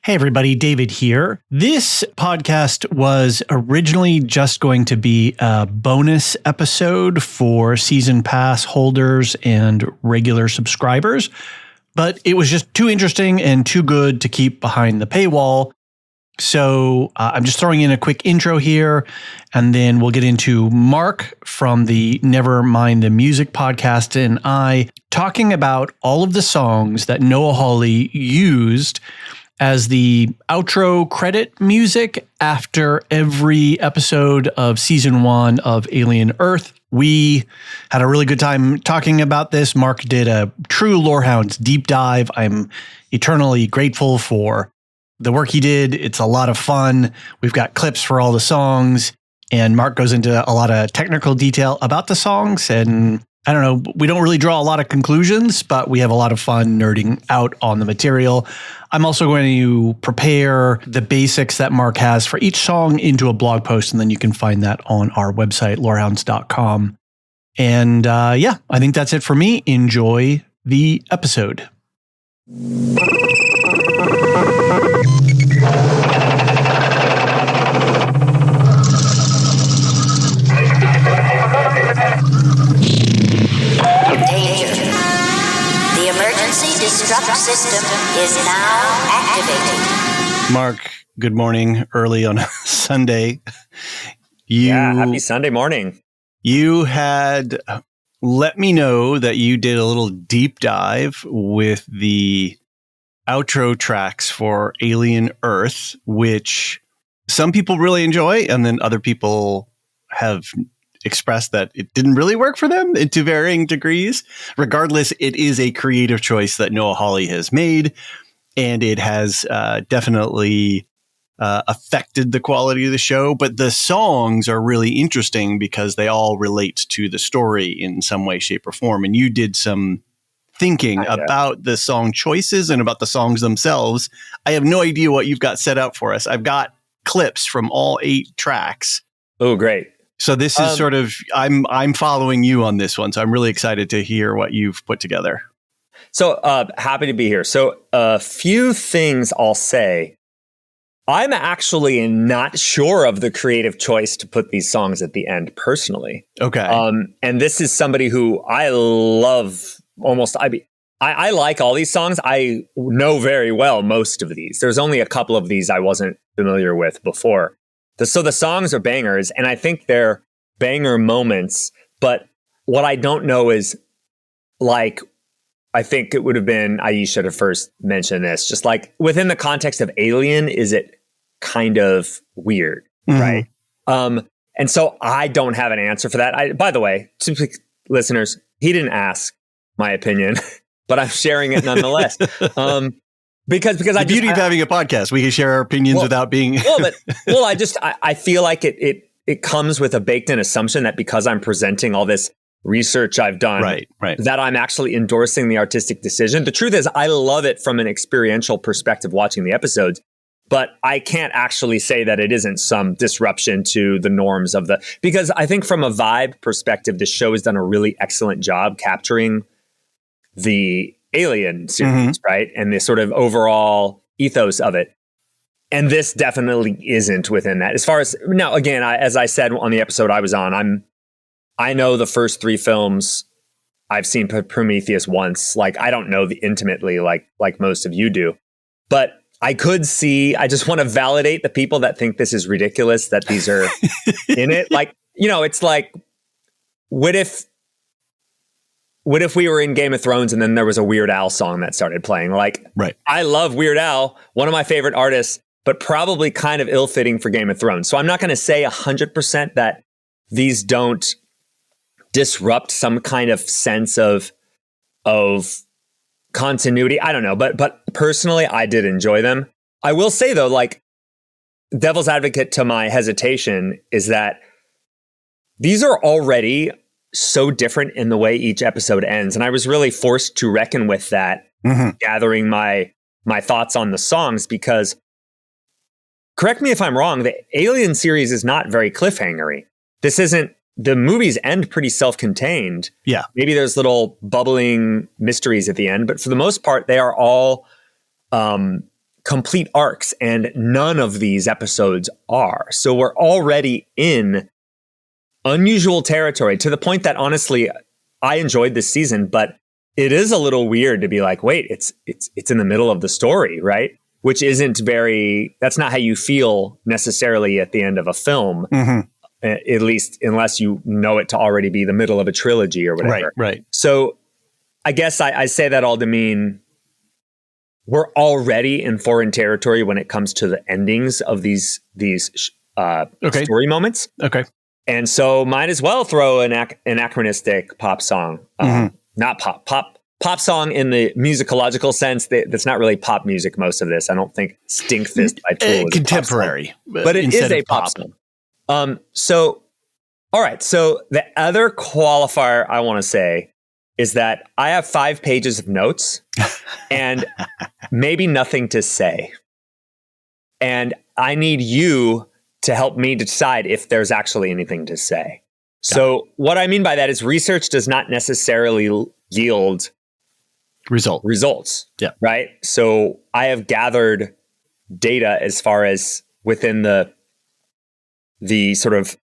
Hey everybody, David here. This podcast was originally just going to be a bonus episode for season pass holders and regular subscribers, but it was just too interesting and too good to keep behind the paywall. So I'm just throwing in a quick intro here, and then we'll get into Mark from the Nevermind the Music podcast and I talking about all of the songs that Noah Hawley used as the outro credit music after every episode of season 1 of Alien Earth. We had a really good time talking about this. Mark did a true Lorehounds deep dive. I'm eternally grateful for the work he did. It's a lot of fun. We've got clips for all the songs, and Mark goes into a lot of technical detail about the songs. And I don't know, we don't really draw a lot of conclusions, but we have a lot of fun nerding out on the material. I'm also going to prepare the basics that Mark has for each song into a blog post, and then you can find that on our website, lorehounds.com. And I think that's it for me. Enjoy the episode. Disrupt system is now activated. Mark, good morning, early on a Sunday. Happy Sunday morning. You had let me know that you did a little deep dive with the outro tracks for Alien Earth, which some people really enjoy, and then other people have expressed that it didn't really work for them to varying degrees. Regardless, it is a creative choice that Noah Hawley has made, and it has definitely affected the quality of the show. But the songs are really interesting because they all relate to the story in some way, shape, or form. And you did some thinking about the song choices and about the songs themselves. I have no idea what you've got set up for us. I've got clips from all 8 tracks. Oh, great. So this is sort of, I'm following you on this one. So I'm really excited to hear what you've put together. So happy to be here. So a few things I'll say. I'm actually not sure of the creative choice to put these songs at the end personally. Okay. And this is somebody who I love almost. I like all these songs. I know very well most of these. There's only a couple of these I wasn't familiar with before. So the songs are bangers, and I think they're banger moments. But what I don't know is, like, I think it would have been Aisha to first mention this. Just like within the context of Alien, is it kind of weird, right? And so I don't have an answer for that. By the way, to listeners, he didn't ask my opinion, but I'm sharing it nonetheless. Because the beauty of having a podcast, we can share our opinions without being. I feel like it comes with a baked-in assumption that because I'm presenting all this research I've done, right, that I'm actually endorsing the artistic decision. The truth is, I love it from an experiential perspective watching the episodes, but I can't actually say that it isn't some disruption to the norms of because I think from a vibe perspective, the show has done a really excellent job capturing the Alien series, right? And the sort of overall ethos of it. And this definitely isn't within that. As far as, now, again, as I said on the episode I was on, I know the first 3 films. I've seen Prometheus once. Like, I don't know intimately like most of you do. But I could see, I just want to validate the people that think this is ridiculous, that these are in it. Like, it's like, what if we were in Game of Thrones and then there was a Weird Al song that started playing? Like, right. I love Weird Al, one of my favorite artists, but probably kind of ill-fitting for Game of Thrones. So I'm not going to say 100% that these don't disrupt some kind of sense of continuity. I don't know, but personally, I did enjoy them. I will say though, like, devil's advocate to my hesitation is that these are already so different in the way each episode ends. And I was really forced to reckon with that, gathering my thoughts on the songs, because, correct me if I'm wrong, the Alien series is not very cliffhangery. This isn't, the movies end pretty self-contained. Yeah. Maybe there's little bubbling mysteries at the end, but for the most part, they are all complete arcs, and none of these episodes are. So we're already in unusual territory, to the point that honestly, I enjoyed this season, but it is a little weird to be like, wait, it's in the middle of the story, right? Which that's not how you feel necessarily at the end of a film, at least unless you know it to already be the middle of a trilogy or whatever. Right. So I guess I say that all to mean we're already in foreign territory when it comes to the endings of these story moments. Okay. And so might as well throw an anachronistic pop song, not pop song in the musicological sense. That's not really pop music, most of this. I don't think Stinkfist by Tool is contemporary, but it is a pop song. So, all right. So the other qualifier I want to say is that I have 5 pages of notes and maybe nothing to say. And I need you to help me decide if there's actually anything to say. So what I mean by that is research does not necessarily yield results. Yeah. Right. So I have gathered data as far as within the sort of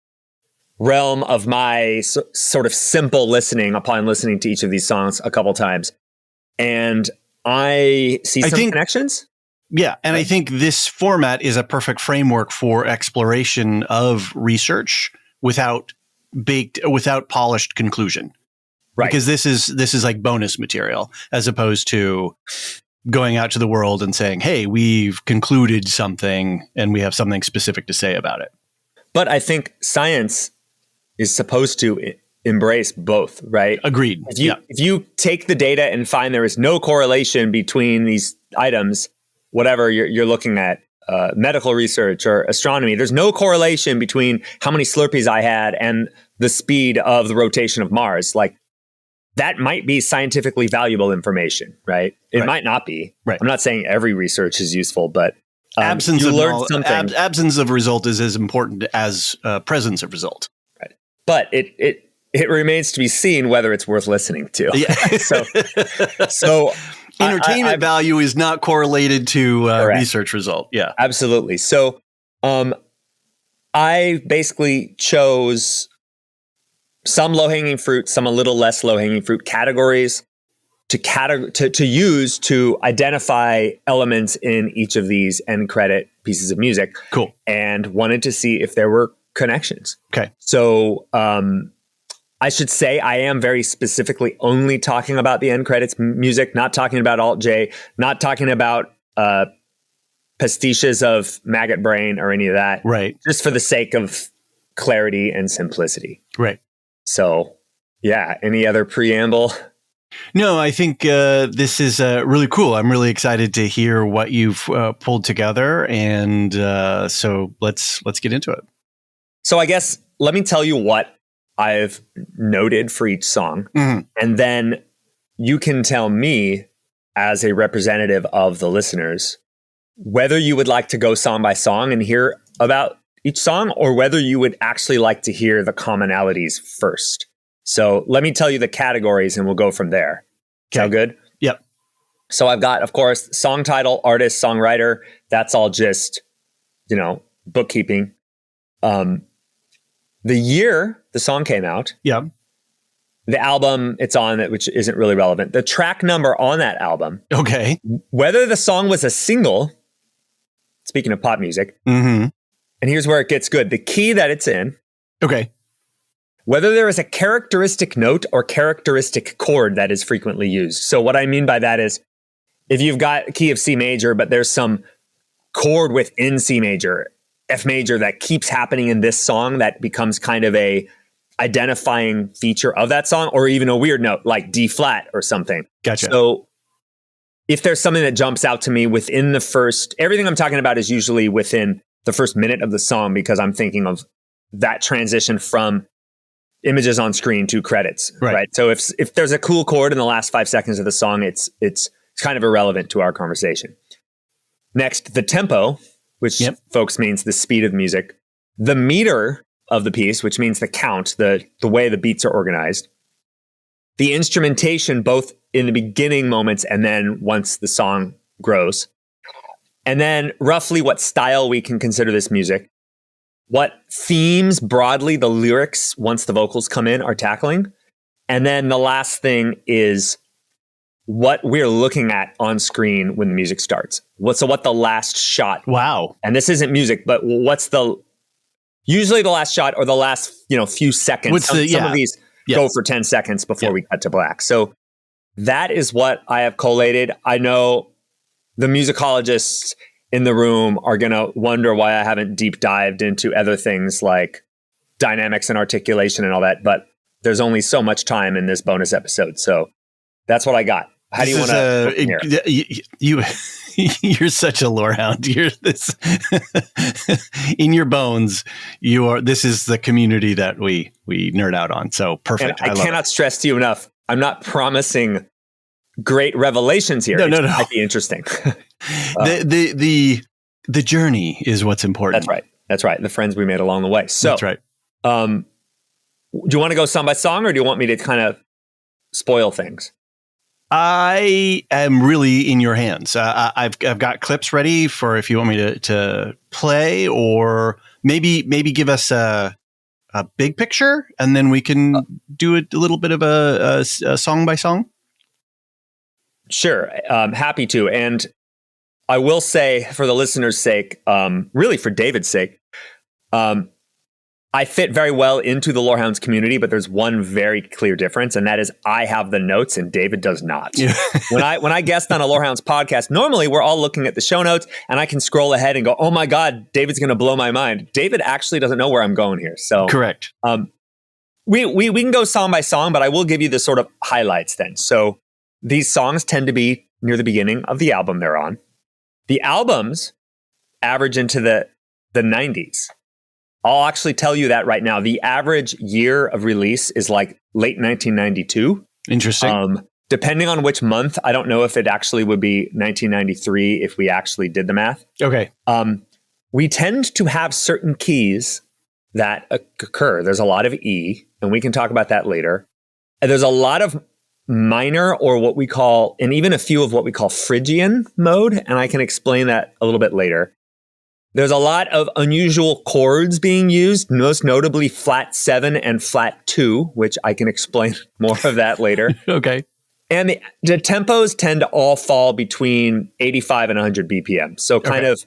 realm of my sort of simple listening upon listening to each of these songs a couple times. And I see some connections. Yeah. And I think this format is a perfect framework for exploration of research without polished conclusion. Right. Because this is like bonus material as opposed to going out to the world and saying, hey, we've concluded something and we have something specific to say about it. But I think science is supposed to embrace both, right? Agreed. If you take the data and find there is no correlation between these items, whatever you're looking at, medical research or astronomy, there's no correlation between how many Slurpees I had and the speed of the rotation of Mars. Like, that might be scientifically valuable information, right? It might not be. Right. I'm not saying every research is useful, but absence of result is as important as presence of result. Right. But it remains to be seen whether it's worth listening to. Yeah. so entertainment value is not correlated to research result. Yeah, absolutely. So I basically chose some low-hanging fruit, some a little less low-hanging fruit categories to use to identify elements in each of these end credit pieces of music. Cool. And wanted to see if there were connections. Okay. So I should say I am very specifically only talking about the end credits music, not talking about Alt-J, not talking about pastiches of Maggot Brain or any of that. Right. Just for the sake of clarity and simplicity. Right. So, yeah. Any other preamble? No, I think this is really cool. I'm really excited to hear what you've pulled together. And so let's get into it. So I guess let me tell you what I've noted for each song. Mm-hmm. And then you can tell me, as a representative of the listeners, whether you would like to go song by song and hear about each song, or whether you would actually like to hear the commonalities first. So let me tell you the categories and we'll go from there. Okay. Sound good? Yep. So I've got, of course, song title, artist, songwriter. That's all just, bookkeeping. The year the song came out. Yeah. The album it's on, which isn't really relevant. The track number on that album. Okay. Whether the song was a single, speaking of pop music. Mm-hmm. And here's where it gets good. The key that it's in. Okay. Whether there is a characteristic note or characteristic chord that is frequently used. So what I mean by that is, if you've got a key of C major, but there's some chord within C major, F major that keeps happening in this song that becomes kind of a identifying feature of that song, or even a weird note like D flat or something. Gotcha. So if there's something that jumps out to me within the first, everything I'm talking about is usually within the first minute of the song, because I'm thinking of that transition from images on screen to credits, right? So if there's a cool chord in the last 5 seconds of the song, it's kind of irrelevant to our conversation. Next, the tempo, which folks means the speed of music, the meter of the piece, which means the count, the way the beats are organized, the instrumentation, both in the beginning moments and then once the song grows, And then roughly what style we can consider this music, what themes broadly the lyrics, once the vocals come in, are tackling. And then the last thing is what we're looking at on screen when the music starts. What the last shot. Wow. And this isn't music, but usually the last shot or the last, few seconds. Some of these go for 10 seconds before we cut to black. So that is what I have collated. I know the musicologists in the room are going to wonder why I haven't deep dived into other things like dynamics and articulation and all that, but there's only so much time in this bonus episode. So that's what I got. How do you want to? You're such a lorehound. You're this in your bones. This is the community that we nerd out on. So perfect. And I cannot stress to you enough. I'm not promising great revelations here. No. Might be interesting. The journey is what's important. That's right. The friends we made along the way. So that's right. Do you want to go song by song, or do you want me to kind of spoil things? I am really in your hands. I've got clips ready for if you want me to play, or maybe give us a big picture, and then we can do a little bit of a song by song. Sure, happy to. And I will say, for the listeners' sake, really for David's sake, I fit very well into the Lorehounds community, but there's one very clear difference, and that is I have the notes and David does not. Yeah. When I guest on a Lorehounds podcast, normally we're all looking at the show notes and I can scroll ahead and go, oh my God, David's going to blow my mind. David actually doesn't know where I'm going here. So correct. We can go song by song, but I will give you the sort of highlights then. So these songs tend to be near the beginning of the album they're on. The albums average into the 90s. I'll actually tell you that right now. The average year of release is like late 1992. Interesting. Depending on which month, I don't know if it actually would be 1993 if we actually did the math. Okay. We tend to have certain keys that occur. There's a lot of E, and we can talk about that later. And there's a lot of minor, or what we call, and even a few of what we call Phrygian mode, and I can explain that a little bit later. There's a lot of unusual chords being used, most notably flat 7 and flat 2, which I can explain more of that later. Okay. And the tempos tend to all fall between 85 and 100 BPM. So kind of,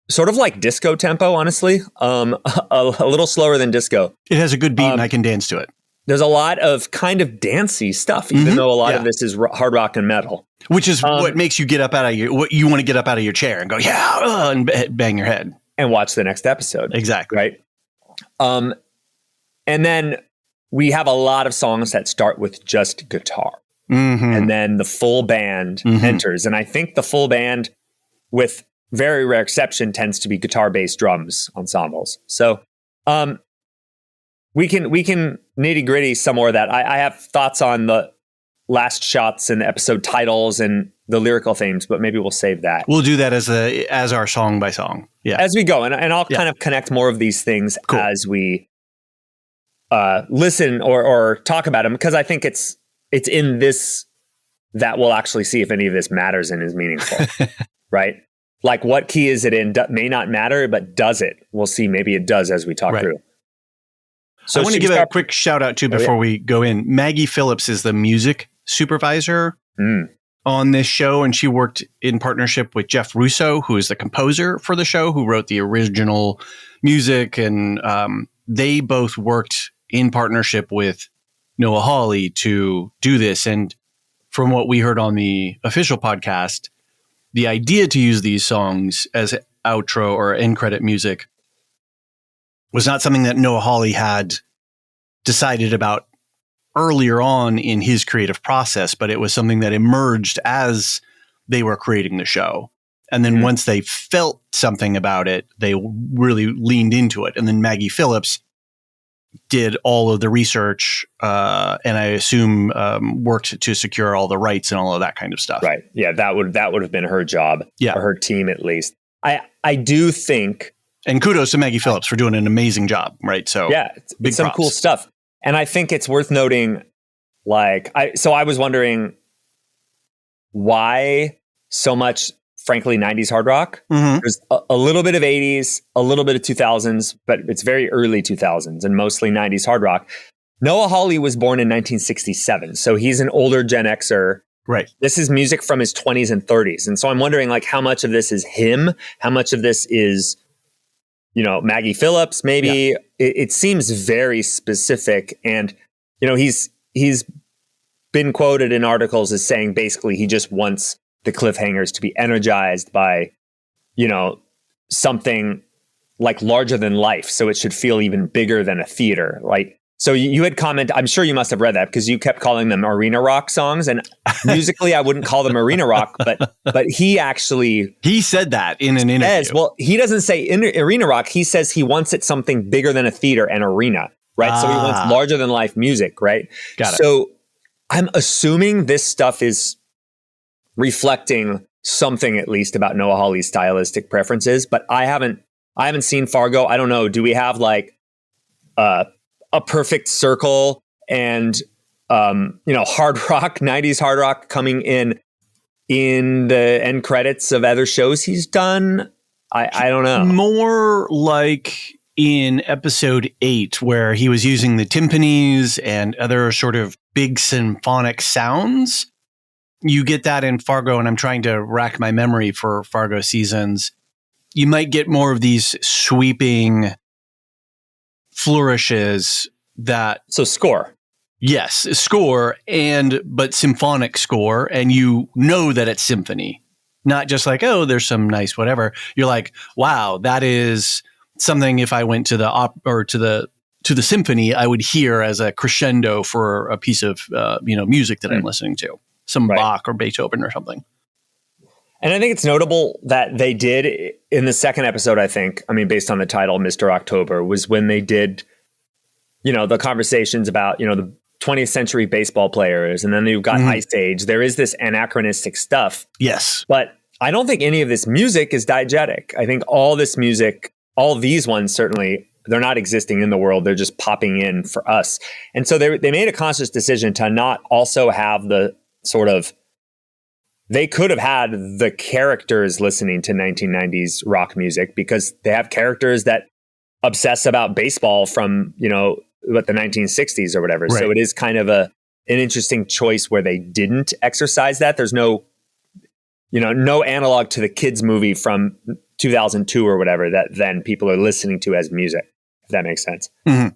sort of like disco tempo, honestly, a little slower than disco. It has a good beat and I can dance to it. There's a lot of kind of dancey stuff, even though a lot of this is hard rock and metal. Which is what makes you get up out of what you want to get up out of your chair and go, and bang your head. And watch the next episode. Exactly. Right. And then we have a lot of songs that start with just guitar. Mm-hmm. And then the full band enters. And I think the full band, with very rare exception, tends to be guitar, bass, drums ensembles. So we can nitty gritty some more of that. I have thoughts on the last shots and the episode titles and the lyrical themes, but maybe we'll save that. We'll do that as our song by song. Yeah. As we go. And I'll kind of connect more of these things as we listen or talk about them, because I think it's in this that we'll actually see if any of this matters and is meaningful. Right? Like, what key is it in may not matter, but does it? We'll see. Maybe it does as we talk through. So I want to give a quick shout out too before we go in. Maggie Phillips is the music supervisor on this show, and she worked in partnership with Jeff Russo, who is the composer for the show, who wrote the original music, and they both worked in partnership with Noah Hawley to do this. And from what we heard on the official podcast, the idea to use these songs as outro or end credit music was not something that Noah Hawley had decided about earlier on in his creative process, but it was something that emerged as they were creating the show. And then once they felt something about it, they really leaned into it. And then Maggie Phillips did all of the research, and I assume worked to secure all the rights and all of that kind of stuff. Right. Yeah, that would have been her job, or her team at least. I do think. And kudos to Maggie Phillips for doing an amazing job, right? So it's some cool stuff. And I think it's worth noting, I was wondering why so much frankly, 90s hard rock. Mm-hmm. There's a little bit of 80s, a little bit of 2000s, but it's very early 2000s and mostly 90s hard rock. Noah Hawley was born in 1967, so he's an older Gen Xer. Right. This is music from his 20s and 30s. And so I'm wondering, like, how much of this is him? How much of this is, Maggie Phillips, maybe? Yeah. It seems very specific. And, he's been quoted in articles as saying basically he just wants the cliffhangers to be energized by, something like larger than life. So it should feel even bigger than a theater. Like, so you had commented, I'm sure you must have read that because you kept calling them arena rock songs, and musically I wouldn't call them arena rock, but he said that in an interview. Well, he doesn't say arena rock. He says he wants it something bigger than a theater and arena, right? So he wants larger than life music, right? Got it. So I'm assuming this stuff is reflecting something at least about Noah Hawley's stylistic preferences, but I haven't seen Fargo. I don't know. Do we have like a perfect circle and hard rock, 90s hard rock coming in the end credits of other shows he's done? I don't know. More like in episode 8, where he was using the timpanis and other sort of big symphonic sounds. You get that in Fargo, and I'm trying to rack my memory for Fargo seasons. You might get more of these sweeping flourishes so score. Yes, score but symphonic score, and that it's symphony, not just like, oh, there's some nice whatever. You're like, wow, that is something. If I went to the symphony, I would hear as a crescendo for a piece of music that I'm listening to, some Bach or Beethoven or something. And I think it's notable that they did in the second episode, based on the title, Mr. October, was when they did, the conversations about, the 20th century baseball players. And then you've got Ice Age. There is this anachronistic stuff. Yes. But I don't think any of this music is diegetic. I think all this music, all these ones, certainly, they're not existing in the world. They're just popping in for us. And so they made a conscious decision to not also have the sort of, they could have had the characters listening to 1990s rock music because they have characters that obsess about baseball from, the 1960s or whatever. Right. So it is kind of an interesting choice where they didn't exercise that. There's no analog to the kids movie from 2002 or whatever that then people are listening to as music, if that makes sense. Mm-hmm.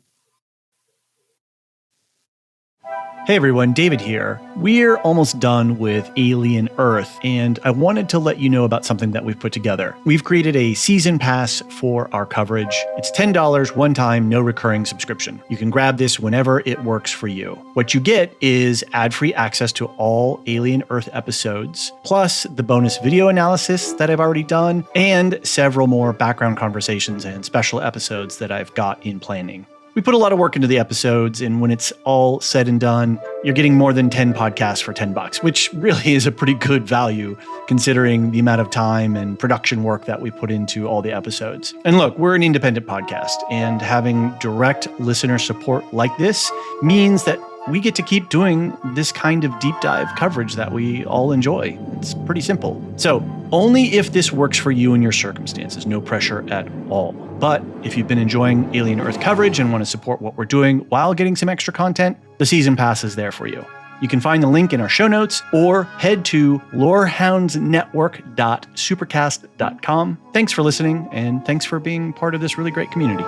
Hey everyone, David here. We're almost done with Alien Earth, and I wanted to let you know about something that we've put together. We've created a season pass for our coverage. It's $10 one time, no recurring subscription. You can grab this whenever it works for you. What you get is ad-free access to all Alien Earth episodes, plus the bonus video analysis that I've already done, and several more background conversations and special episodes that I've got in planning. We put a lot of work into the episodes, and when it's all said and done, you're getting more than 10 podcasts for $10, which really is a pretty good value considering the amount of time and production work that we put into all the episodes. And look, we're an independent podcast, and having direct listener support like this means that we get to keep doing this kind of deep dive coverage that we all enjoy. It's pretty simple. So only if this works for you and your circumstances, no pressure at all. But if you've been enjoying Alien Earth coverage and want to support what we're doing while getting some extra content, the season pass is there for you. You can find the link in our show notes or head to lorehoundsnetwork.supercast.com. Thanks for listening, and thanks for being part of this really great community.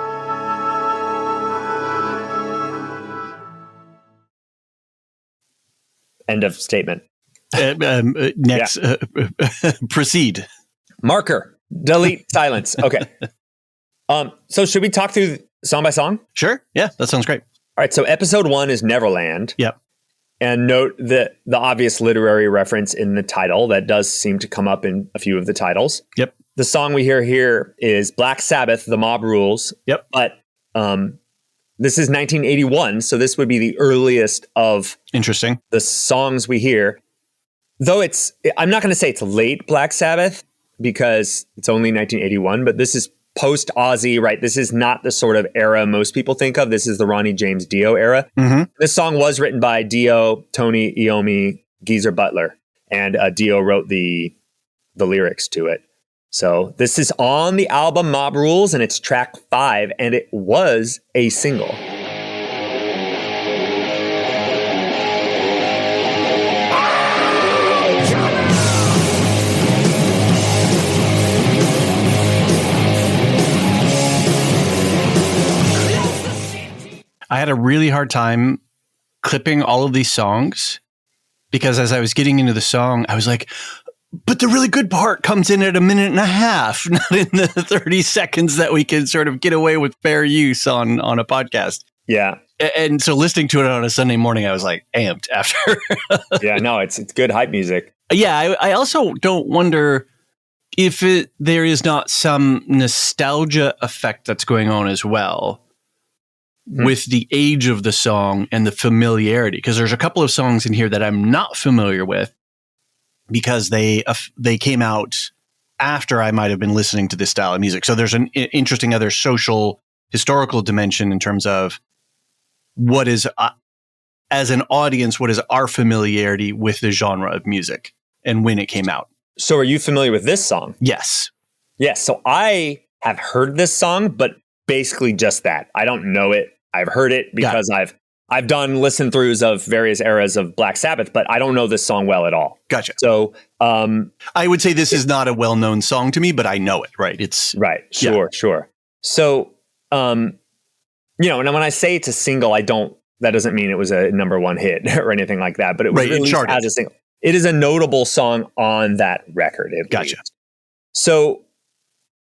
End of statement. Next, proceed. Marker. Delete. Silence. Okay. So should we talk through song by song? Sure. Yeah, that sounds great. All right. So episode 1 is Neverland. Yep. And note the obvious literary reference in the title that does seem to come up in a few of the titles. Yep. The song we hear here is Black Sabbath, The Mob Rules. Yep. But this is 1981, so this would be the earliest of the songs we hear. Though I'm not going to say it's late Black Sabbath because it's only 1981, but this is post-Ozzy, right? This is not the sort of era most people think of. This is the Ronnie James Dio era. Mm-hmm. This song was written by Dio, Tony Iommi, Geezer Butler, and Dio wrote the the lyrics to it. So this is on the album Mob Rules, and it's track 5, and it was a single. I had a really hard time clipping all of these songs because as I was getting into the song, I was like, but the really good part comes in at a minute and a half, not in the 30 seconds that we can sort of get away with fair use on a podcast. Yeah. And so listening to it on a Sunday morning, I was like amped after. Yeah, no, it's good hype music. Yeah, I also don't wonder if there is not some nostalgia effect that's going on as well with the age of the song and the familiarity. Because there's a couple of songs in here that I'm not familiar with because they came out after I might have been listening to this style of music. So there's an interesting other social historical dimension in terms of what is, as an audience, what is our familiarity with the genre of music and when it came out. So are you familiar with this song? Yes. Yes. So I have heard this song, but basically just that. I don't know it. I've heard it because I've done listen throughs of various eras of Black Sabbath, but I don't know this song well at all. Gotcha. So I would say this is not a well-known song to me, but I know it, right? It's right. Sure. So, and when I say it's a single, that doesn't mean it was a number one hit or anything like that, but it was released as a single. It is a notable song on that record. Gotcha. So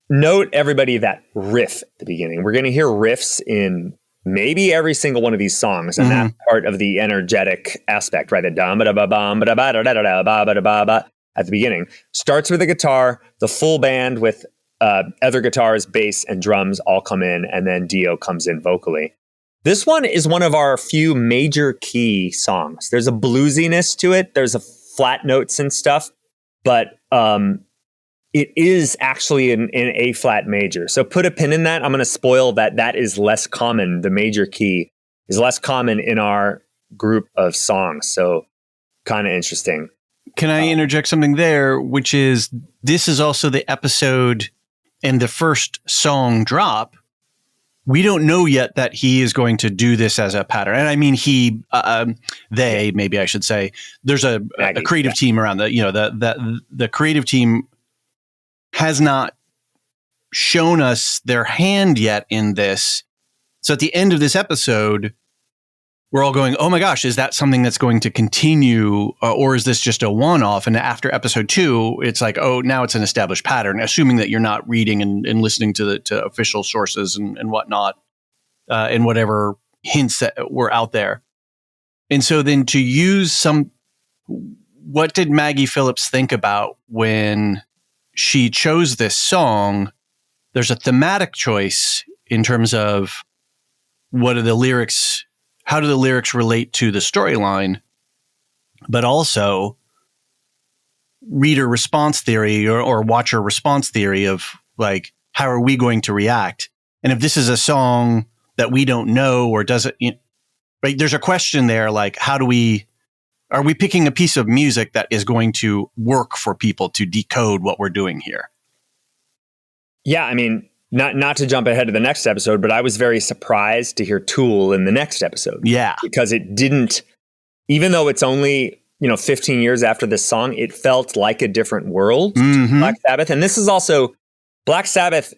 note everybody that riff at the beginning. We're going to hear riffs in maybe every single one of these songs, and that's part of the energetic aspect, right? The at the beginning starts with the guitar, the full band with other guitars, bass, and drums all come in, and then Dio comes in vocally. This one is one of our few major key songs. There's a bluesiness to it. There's a flat notes and stuff, but it is actually in A flat major. So put a pin in that. I'm going to spoil that is less common. The major key is less common in our group of songs. So kind of interesting. Can I interject something there, which is this is also the episode and the first song drop. We don't know yet that he is going to do this as a pattern. And I mean, maybe I should say, there's a creative team around the creative team has not shown us their hand yet in this. So at the end of this episode, we're all going, oh my gosh, is that something that's going to continue? Or is this just a one-off? And after episode 2, it's like, oh, now it's an established pattern, assuming that you're not reading and listening to official sources and whatnot, and whatever hints that were out there. And so then to use what did Maggie Phillips think about when she chose this song? There's a thematic choice in terms of what are the lyrics, how do the lyrics relate to the storyline, but also reader response theory or watcher response theory of like, how are we going to react? And if this is a song that we don't know or doesn't, right? There's a question there, like, are we picking a piece of music that is going to work for people to decode what we're doing here? Yeah, I mean, not to jump ahead to the next episode, but I was very surprised to hear Tool in the next episode. Yeah. Because it didn't, even though it's only, 15 years after this song, it felt like a different world to Black Sabbath. And this is also, Black Sabbath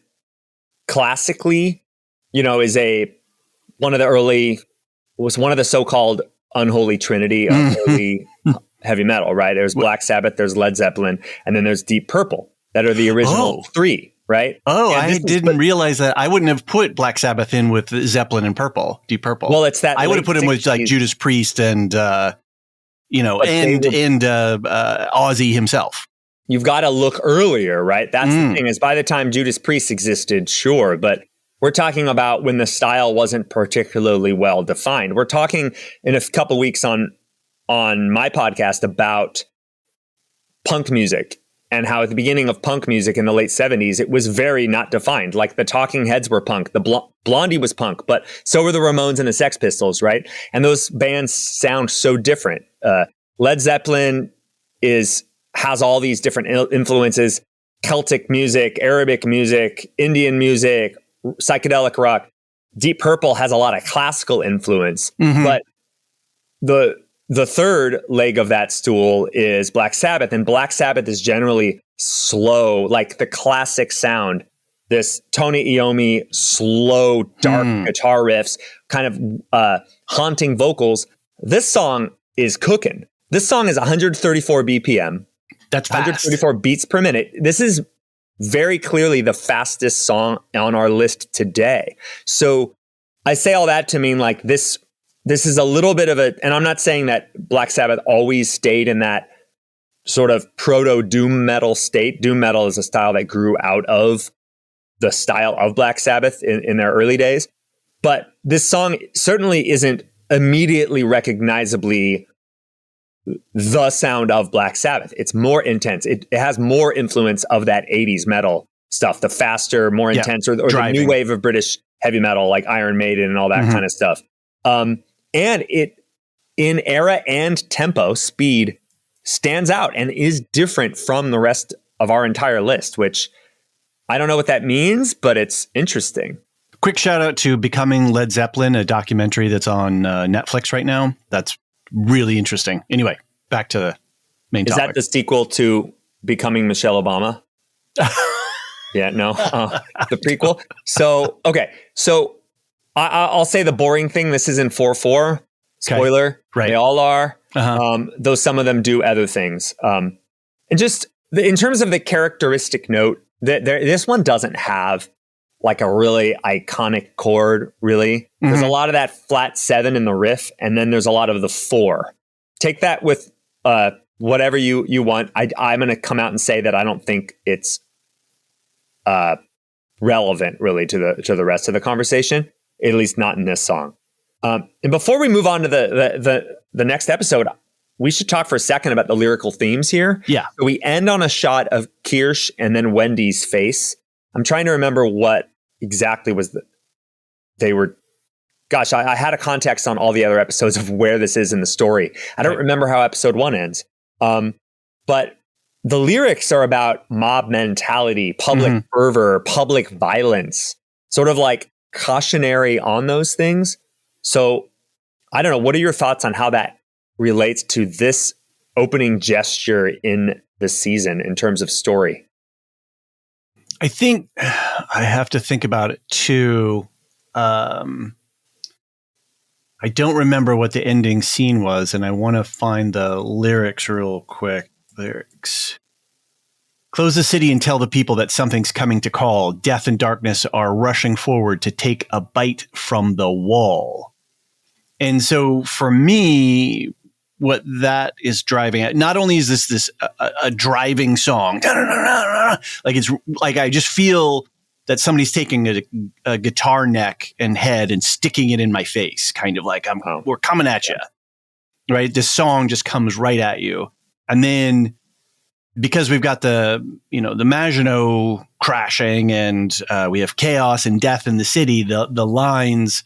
classically, is one of the so-called unholy trinity of early heavy metal, right? There's Black Sabbath, there's Led Zeppelin, and then there's Deep Purple that are the original 3, right? Oh, I didn't realize that. I wouldn't have put Black Sabbath in with Zeppelin and Deep Purple. Well, it's that I would have put him with like Judas Priest and Ozzy himself. You've got to look earlier, right? That's the thing, is by the time Judas Priest existed, sure, but we're talking about when the style wasn't particularly well defined. We're talking in a couple weeks on my podcast about punk music and how at the beginning of punk music in the late 70s, it was very not defined. Like the Talking Heads were punk, the Blondie was punk, but so were the Ramones and the Sex Pistols, right? And those bands sound so different. Led Zeppelin has all these different influences: Celtic music, Arabic music, Indian music, psychedelic rock. Deep Purple has a lot of classical influence, but the third leg of that stool is Black Sabbath, and Black Sabbath is generally slow, like the classic sound. This Tony Iommi slow, dark guitar riffs, kind of haunting vocals. This song is cooking. This song is 134 BPM. That's fast. 134 beats per minute. This is very clearly the fastest song on our list today. So I say all that to mean like this is a little bit of and I'm not saying that Black Sabbath always stayed in that sort of proto doom metal state. Doom metal is a style that grew out of the style of Black Sabbath in their early days. But this song certainly isn't immediately recognizably the sound of Black Sabbath. It's more intense. It has more influence of that 80s metal stuff, the faster, more intense, or the new wave of British heavy metal like Iron Maiden and all that kind of stuff. And it, in era and tempo, speed, stands out and is different from the rest of our entire list, which I don't know what that means, but it's interesting. Quick shout out to Becoming Led Zeppelin, a documentary that's on Netflix right now. That's really interesting. Anyway, back to the main topic. Is that the sequel to Becoming Michelle Obama? Yeah, no, the prequel. So, okay. So I'll say the boring thing. This is in 4/4. Spoiler. Okay. Right. They all are. Though some of them do other things. And just in terms of the characteristic note, this one doesn't have like a really iconic chord, really. There's a lot of that flat 7 in the riff, and then there's a lot of the 4. Take that with whatever you want. I'm going to come out and say that I don't think it's relevant really to the rest of the conversation, at least not in this song. And before we move on to the next episode, we should talk for a second about the lyrical themes here. Yeah. So we end on a shot of Kirsch and then Wendy's face. I'm trying to remember what exactly was they were. Gosh, I had a context on all the other episodes of where this is in the story. I don't remember how episode 1 ends. But the lyrics are about mob mentality, public fervor, public violence, sort of like cautionary on those things. So I don't know. What are your thoughts on how that relates to this opening gesture in the season in terms of story? I think I have to think about it too. I don't remember what the ending scene was, and I want to find the lyrics real quick. Lyrics. Close the city and tell the people that something's coming to call. Death and darkness are rushing forward to take a bite from the wall. And so for me, what that is driving at, not only is this a driving song, like it's like I just feel that somebody's taking a guitar neck and head and sticking it in my face, kind of like we're coming at you, right? This song just comes right at you. And then because we've got the Maginot crashing and we have chaos and death in the city, the lines,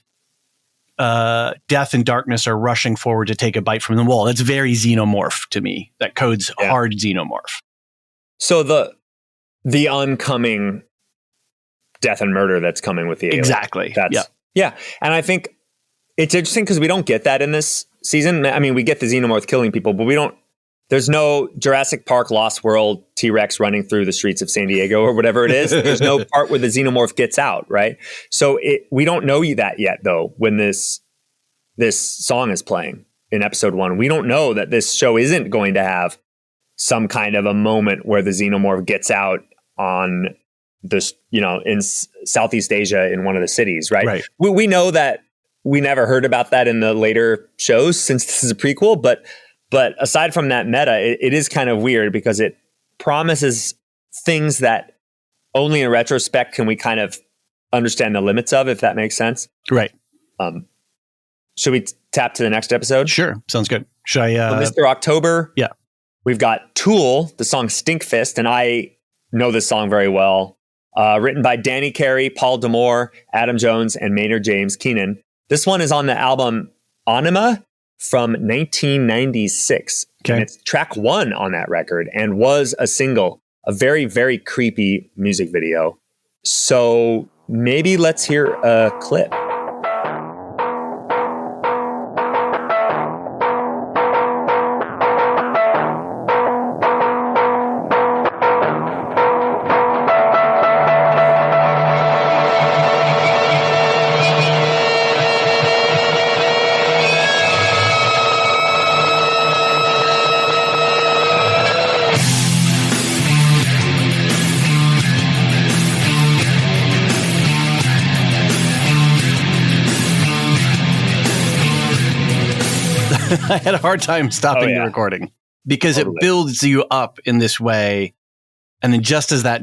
death and darkness are rushing forward to take a bite from the wall. That's very Xenomorph to me. That code's hard Xenomorph. So the oncoming death and murder that's coming with the alien. Exactly. Yeah. And I think it's interesting because we don't get that in this season. I mean, we get the Xenomorph killing people, but there's no Jurassic Park Lost World T-Rex running through the streets of San Diego or whatever it is. There's no part where the Xenomorph gets out, right? So we don't know that yet, though, when this song is playing in episode 1. We don't know that this show isn't going to have some kind of a moment where the Xenomorph gets out on this, in Southeast Asia in one of the cities, right? Right. We know that we never heard about that in the later shows since this is a prequel, but aside from that meta, it is kind of weird because it promises things that only in retrospect can we kind of understand the limits of, if that makes sense. Right. Should we tap to the next episode? Sure. Sounds good. Should I? Mr. October. Yeah. We've got Tool, the song Stinkfist, and I know this song very well. Written by Danny Carey, Paul D'Amour, Adam Jones, and Maynard James Keenan. This one is on the album Anima, from 1996. Okay. And it's track 1 on that record and was a single, a very, very creepy music video. So maybe let's hear a clip. I had a hard time stopping the recording because it builds you up in this way. And then just as that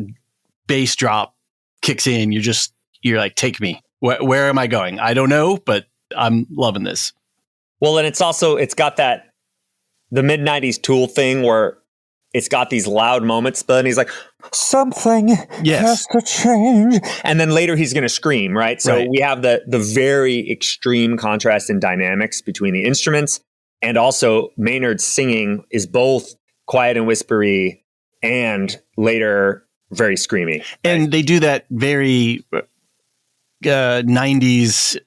bass drop kicks in, you're like, take me. Where am I going? I don't know, but I'm loving this. Well, and it's got the mid-90s Tool thing where it's got these loud moments, but then he's like, something has to change. And then later he's going to scream, right? So we have the very extreme contrast in dynamics between the instruments, and also Maynard's singing is both quiet and whispery and later very screamy. And they do that very 90s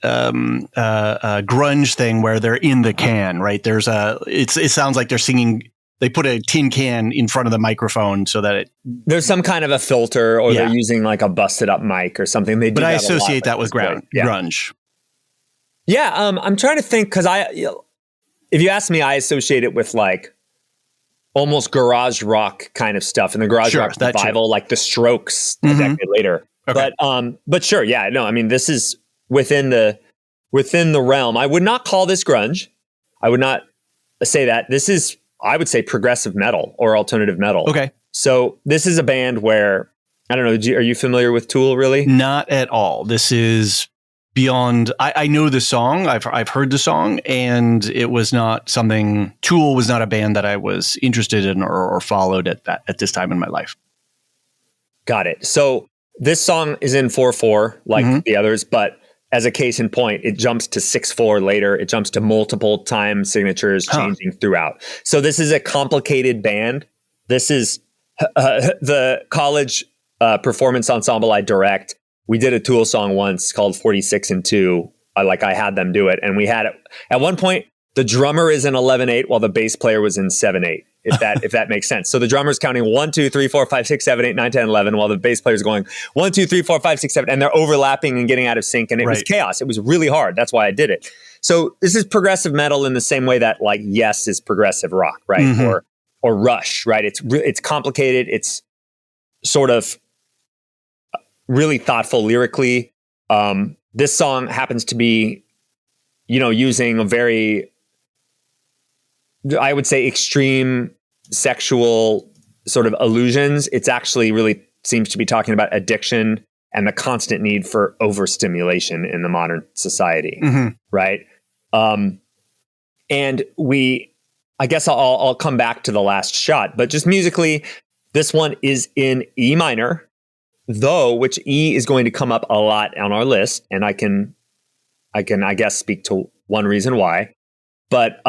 grunge thing where they're in the can, right? It sounds like they're singing. They put a tin can in front of the microphone so that there's some kind of a filter, or they're using like a busted up mic or something. They do, but I associate that with grunge. Yeah, I'm trying to think because if you ask me, I associate it with like almost garage rock kind of stuff, and the garage rock revival, like the Strokes a decade later. Okay. But sure, yeah, no, I mean this is within the realm. I would not call this grunge. I would not say that. This is, I would say, progressive metal or alternative metal. Okay. So this is a band where, I don't know, are you familiar with Tool, really? Not at all. This is beyond, I know the song, I've heard the song, and it was not something, Tool was not a band that I was interested in or followed at this time in my life. Got it. So this song is in 4/4 like the others, but as a case in point, it jumps to 6/4 later. It jumps to multiple time signatures changing throughout. So this is a complicated band. This is the college performance ensemble I direct. We did a Tool song once called 46 and 2. I had them do it. And we had it at one point, the drummer is in 11/8 while the bass player was in 7/8. If that makes sense. So the drummer's counting 1, 2, 3, 4, 5, 6, 7, 8, 9, 10, 11, while the bass player's going 1, 2, 3, 4, 5, 6, 7, and they're overlapping and getting out of sync. And it was chaos. It was really hard. That's why I did it. So this is progressive metal in the same way that like Yes is progressive rock, right? Or Rush, right? It's complicated. It's sort of really thoughtful lyrically. This song happens to be, using a very, I would say, extreme sexual sort of allusions. It's actually really seems to be talking about addiction and the constant need for overstimulation in the modern society, right? And I guess I'll come back to the last shot, but just musically, this one is in E minor, though, which E is going to come up a lot on our list, and I can I guess speak to one reason why. But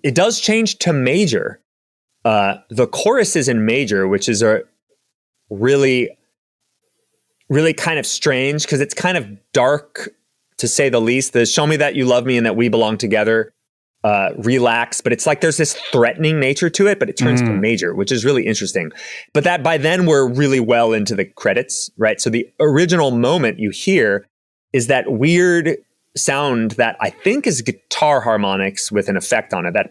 it does change to major. The chorus is in major, which is a really, really kind of strange because it's kind of dark, to say the least. The "Show me that you love me and that we belong together," relax, but it's like there's this threatening nature to it, but it turns to major, which is really interesting. But that by then we're really well into the credits, right? So the original moment you hear is that weird sound that I think is guitar harmonics with an effect on it. That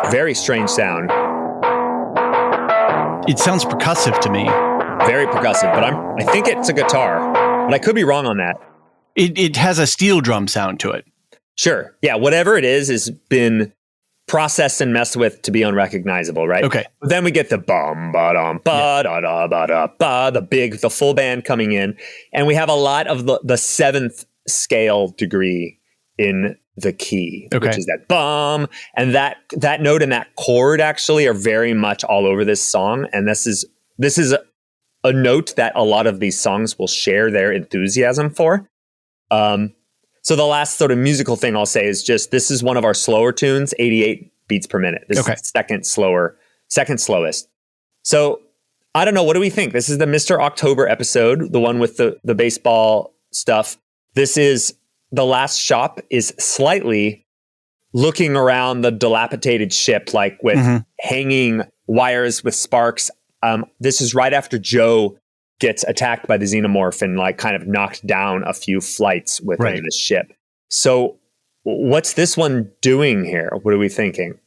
very strange sound. It sounds percussive to me. Very percussive, but I think it's a guitar, but I could be wrong on that. It has a steel drum sound to it. Sure. Yeah, whatever it is has been processed and messed with to be unrecognizable, right? Okay. But then we get the bum ba dum ba da da ba da ba, the full band coming in, and we have a lot of the seventh scale degree in the key, which is that bum, and that note and that chord actually are very much all over this song, and this is a note that a lot of these songs will share their enthusiasm for. So the last sort of musical thing I'll say is just, this is one of our slower tunes, 88 beats per minute. This is the second slowest. So I don't know. What do we think? This is the Mr. October episode, the one with the baseball stuff. This is the last shop is slightly looking around the dilapidated ship, like with hanging wires with sparks. This is right after Joe gets attacked by the xenomorph and like kind of knocked down a few flights within the ship. So what's this one doing here? What are we thinking?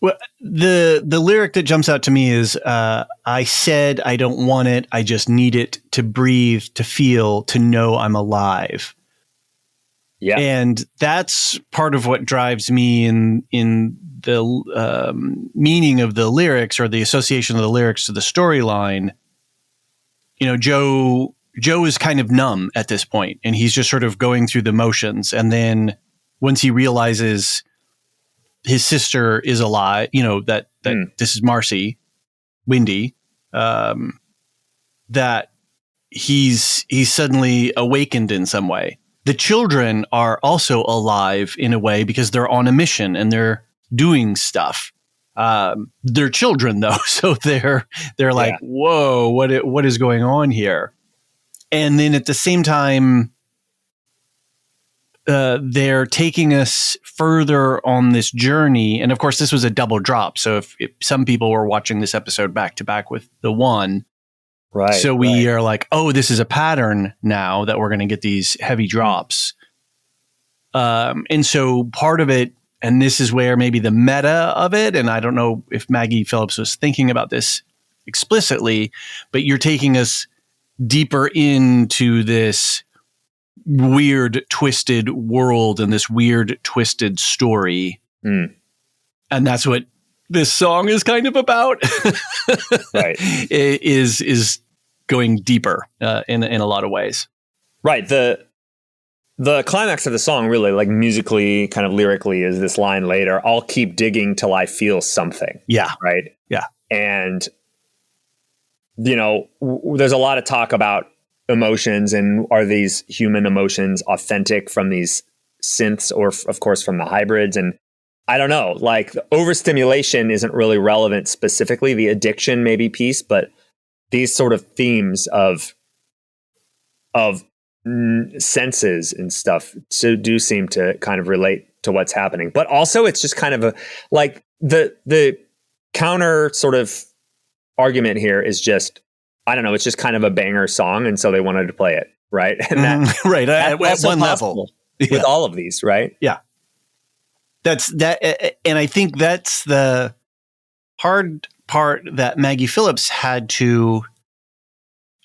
Well, the lyric that jumps out to me is, I said I don't want it. I just need it to breathe, to feel, to know I'm alive. Yeah. And that's part of what drives me in the meaning of the lyrics, or the association of the lyrics to the storyline. You know, Joe is kind of numb at this point, and he's just sort of going through the motions. And then once he realizes his sister is alive, you know, that this is Marcy, Wendy, that he's suddenly awakened in some way. The children are also alive in a way because they're on a mission and they're doing stuff. They're children though, so they're like, whoa, what is going on here? And then at the same time, they're taking us further on this journey. And of course, this was a double drop. So if some people were watching this episode back to back with the one, right? So we are like, oh, this is a pattern now that we're going to get these heavy drops. And so part of it, and this is where maybe the meta of it, and I don't know if Maggie Phillips was thinking about this explicitly, but you're taking us deeper into this weird, twisted world and this weird, twisted story. And that's what this song is kind of about. Right. Is going deeper in a lot of ways. Right. The climax of the song, really, like musically, kind of lyrically, is this line later, "I'll keep digging till I feel something." Yeah. Right. Yeah. And, you know, there's a lot of talk about emotions, and are these human emotions authentic from these synths, or of course from the hybrids? And I don't know, like the overstimulation isn't really relevant specifically, the addiction maybe piece, but these sort of themes of senses and stuff do seem to kind of relate to what's happening. But also it's just kind of like the counter sort of argument here is just, I don't know, it's just kind of a banger song, and so they wanted to play it, right? And that, right, at one level with all of these, right? Yeah. That's that, and I think that's the hard part that Maggie Phillips had to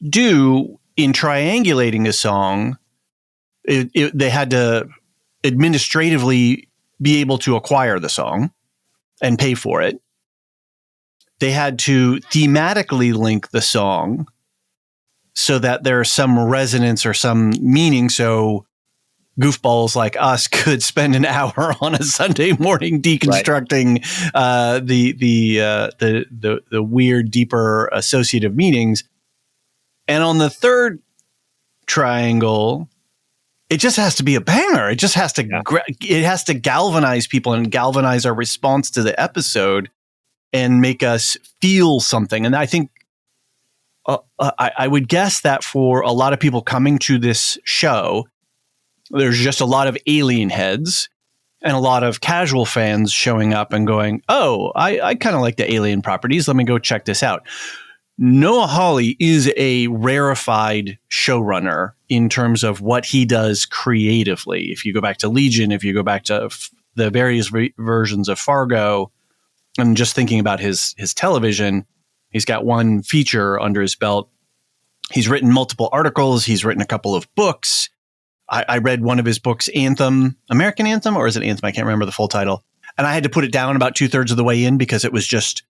do in triangulating a song. They had to administratively be able to acquire the song and pay for it. They had to thematically link the song so that there's some resonance or some meaning. So goofballs like us could spend an hour on a Sunday morning deconstructing the weird, deeper associative meanings. And on the third triangle, it just has to be a banger. It just has to it has to galvanize people and galvanize our response to the episode and make us feel something. And I think I would guess that for a lot of people coming to this show, there's just a lot of alien heads and a lot of casual fans showing up and going, oh, I kind of like the alien properties. Let me go check this out. Noah Hawley is a rarefied showrunner in terms of what he does creatively. If you go back to Legion, if you go back to the various versions of Fargo, and just thinking about his television, he's got one feature under his belt. He's written multiple articles. He's written a couple of books. I read one of his books, Anthem, American Anthem, or is it Anthem? I can't remember the full title. And I had to put it down about 2/3 of the way in because it was just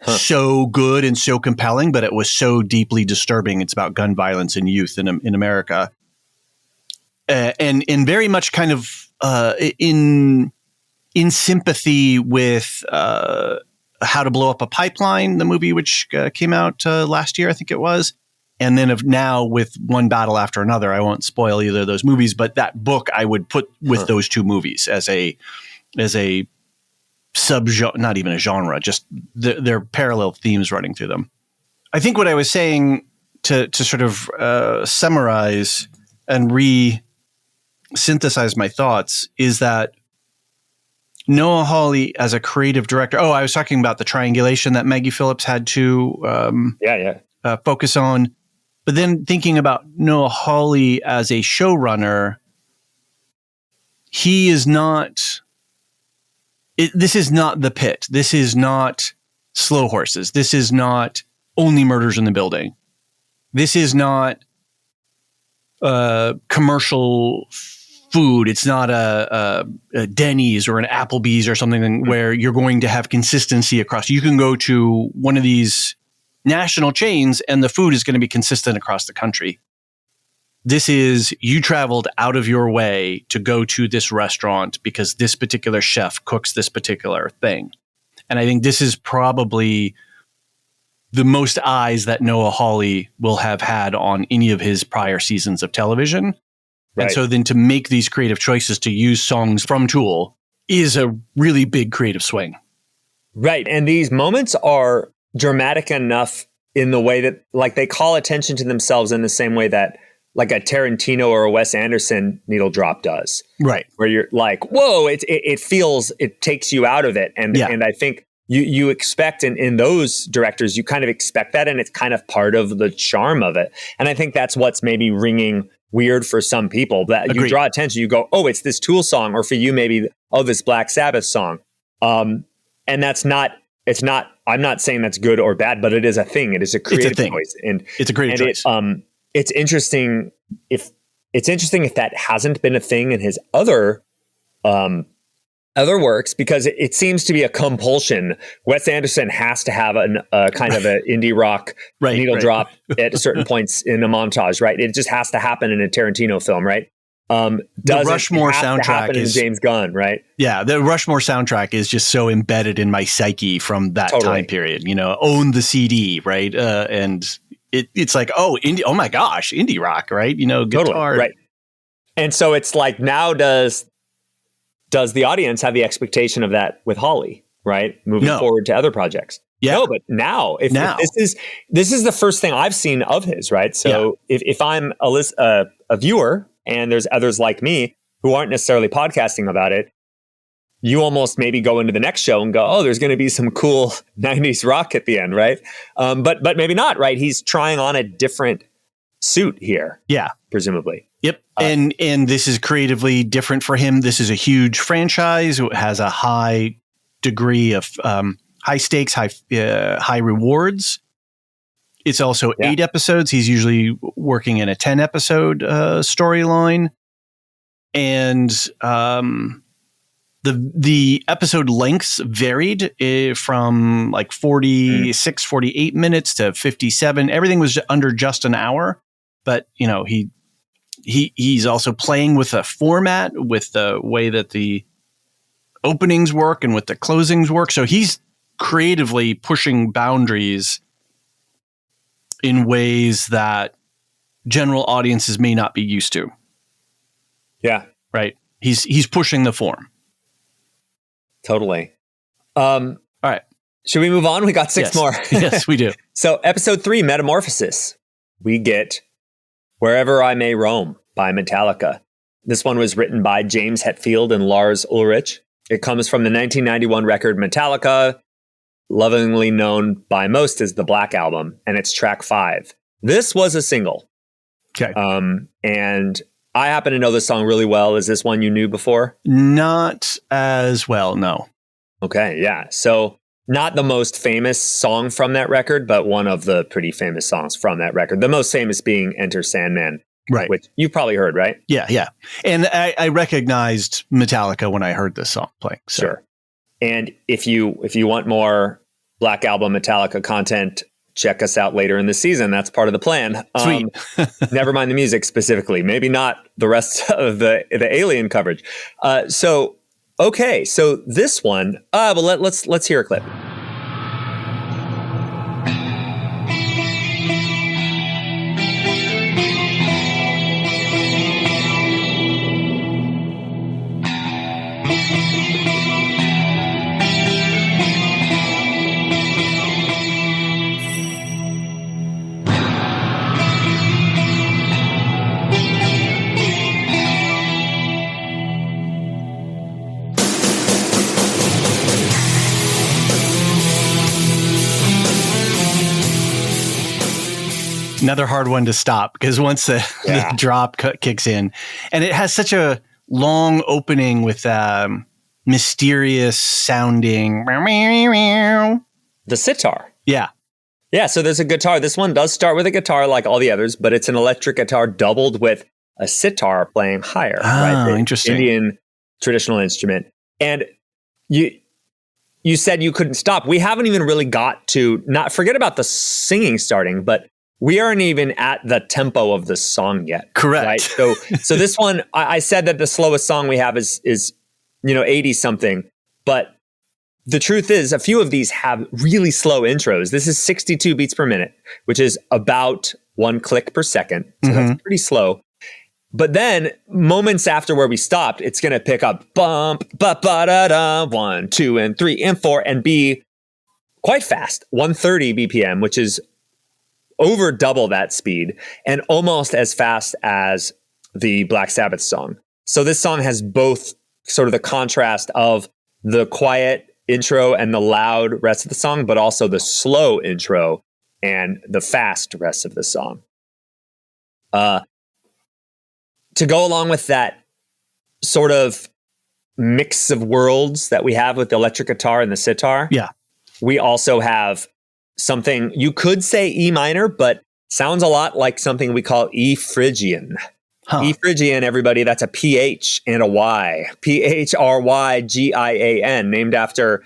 so good and so compelling, but it was so deeply disturbing. It's about gun violence and youth in America. And very much kind of in sympathy with How to Blow Up a Pipeline, the movie which came out last year, I think it was. And then now with One Battle After Another, I won't spoil either of those movies, but that book I would put with those two movies as a sub-genre, not even a genre, just their parallel themes running through them. I think what I was saying to sort of summarize and re-synthesize my thoughts is that Noah Hawley as a creative director. Oh, I was talking about the triangulation that Maggie Phillips had to focus on. But then thinking about Noah Hawley as a showrunner, he is not... this is not The Pit. This is not Slow Horses. This is not Only Murders in the Building. This is not commercial food. It's not a Denny's or an Applebee's or something where you're going to have consistency across. You can go to one of these national chains and the food is going to be consistent across the country. This is, you traveled out of your way to go to this restaurant because this particular chef cooks this particular thing. And I think this is probably the most eyes that Noah Hawley will have had on any of his prior seasons of television. Right. And so then to make these creative choices to use songs from Tool is a really big creative swing. Right. And these moments are dramatic enough in the way that, like, they call attention to themselves in the same way that like a Tarantino or a Wes Anderson needle drop does. Right. Where you're like, whoa, it feels, it takes you out of it. And I think you expect in those directors, you kind of expect that, and it's kind of part of the charm of it. And I think that's what's maybe ringing weird for some people, that Agreed. You draw attention, you go, oh, it's this Tool song, or for you, maybe, oh, this Black Sabbath song. And that's not, I'm not saying that's good or bad, but it is a thing. It is a creative choice. And it's a creative choice. It's interesting if that hasn't been a thing in his other works, because it seems to be a compulsion. Wes Anderson has to have a kind of an indie rock needle drop at certain points in a montage, right? It just has to happen in a Tarantino film, right? The Rushmore soundtrack is James Gunn, right? Yeah, the Rushmore soundtrack is just so embedded in my psyche from that time period. You know, Own the CD, right? And it's like, oh my gosh, indie rock, right? You know, guitar, right? And so it's like, now does the audience have the expectation of that with Hawley, right? Moving forward to other projects. Yeah. No, but now, if this is the first thing I've seen of his, right? So if I'm a viewer, and there's others like me who aren't necessarily podcasting about it, you almost maybe go into the next show and go, oh, there's going to be some cool 90s rock at the end, right? But maybe not, right? He's trying on a different suit here. Yeah. Presumably. Yep. And this is creatively different for him. This is a huge franchise. It has a high degree of high stakes, high rewards. It's also 8 episodes. He's usually working in a 10 episode storyline. And the episode lengths varied from like 46, 48 minutes to 57. Everything was under just an hour. But, you know, he's also playing with a format, with the way that the openings work and with the closings work. So he's creatively pushing boundaries in ways that general audiences may not be used to. Yeah. Right. He's pushing the form. Totally. All right. Should we move on? We got 6 more. Yes, we do. So episode 3, Metamorphosis. We get Wherever I May Roam by Metallica. This one was written by James Hetfield and Lars Ulrich. It comes from the 1991 record Metallica, lovingly known by most as the Black Album, and it's track 5. This was a single. Okay. And I happen to know this song really well. Is this one you knew before? Not as well, no. Okay, yeah. So not the most famous song from that record, but one of the pretty famous songs from that record. The most famous being Enter Sandman. Right. Which you've probably heard, right? Yeah, yeah. And I recognized Metallica when I heard this song playing. So. Sure. And if you want more Black Album Metallica content, check us out later in the season. That's part of the plan. Sweet. Never mind the music specifically. Maybe not the rest of the Alien coverage. So this one. Well, let's hear a clip. Another hard one to stop because once the drop kicks in, and it has such a long opening with mysterious sounding. The sitar. Yeah. Yeah, so there's a guitar. This one does start with a guitar like all the others, but it's an electric guitar doubled with a sitar playing higher. Oh, right? Interesting. Indian traditional instrument. And you said you couldn't stop. We haven't even really got to, not forget about the singing starting, but we aren't even at the tempo of the song yet. Correct. Right? So this one, I said that the slowest song we have is 80 something, but the truth is, a few of these have really slow intros. This is 62 beats per minute, which is about 1 click per second. So that's pretty slow. But then moments after where we stopped, it's going to pick up bump, ba ba da da, 1, 2, and 3, and 4, and be quite fast, 130 BPM, which is over double that speed, and almost as fast as the Black Sabbath song. So this song has both sort of the contrast of the quiet intro and the loud rest of the song, but also the slow intro and the fast rest of the song. To go along with that sort of mix of worlds that we have with the electric guitar and the sitar, we also have something you could say E minor, but sounds a lot like something we call E Phrygian. E Phrygian, everybody, that's a PH and a Y. Phrygian, named after,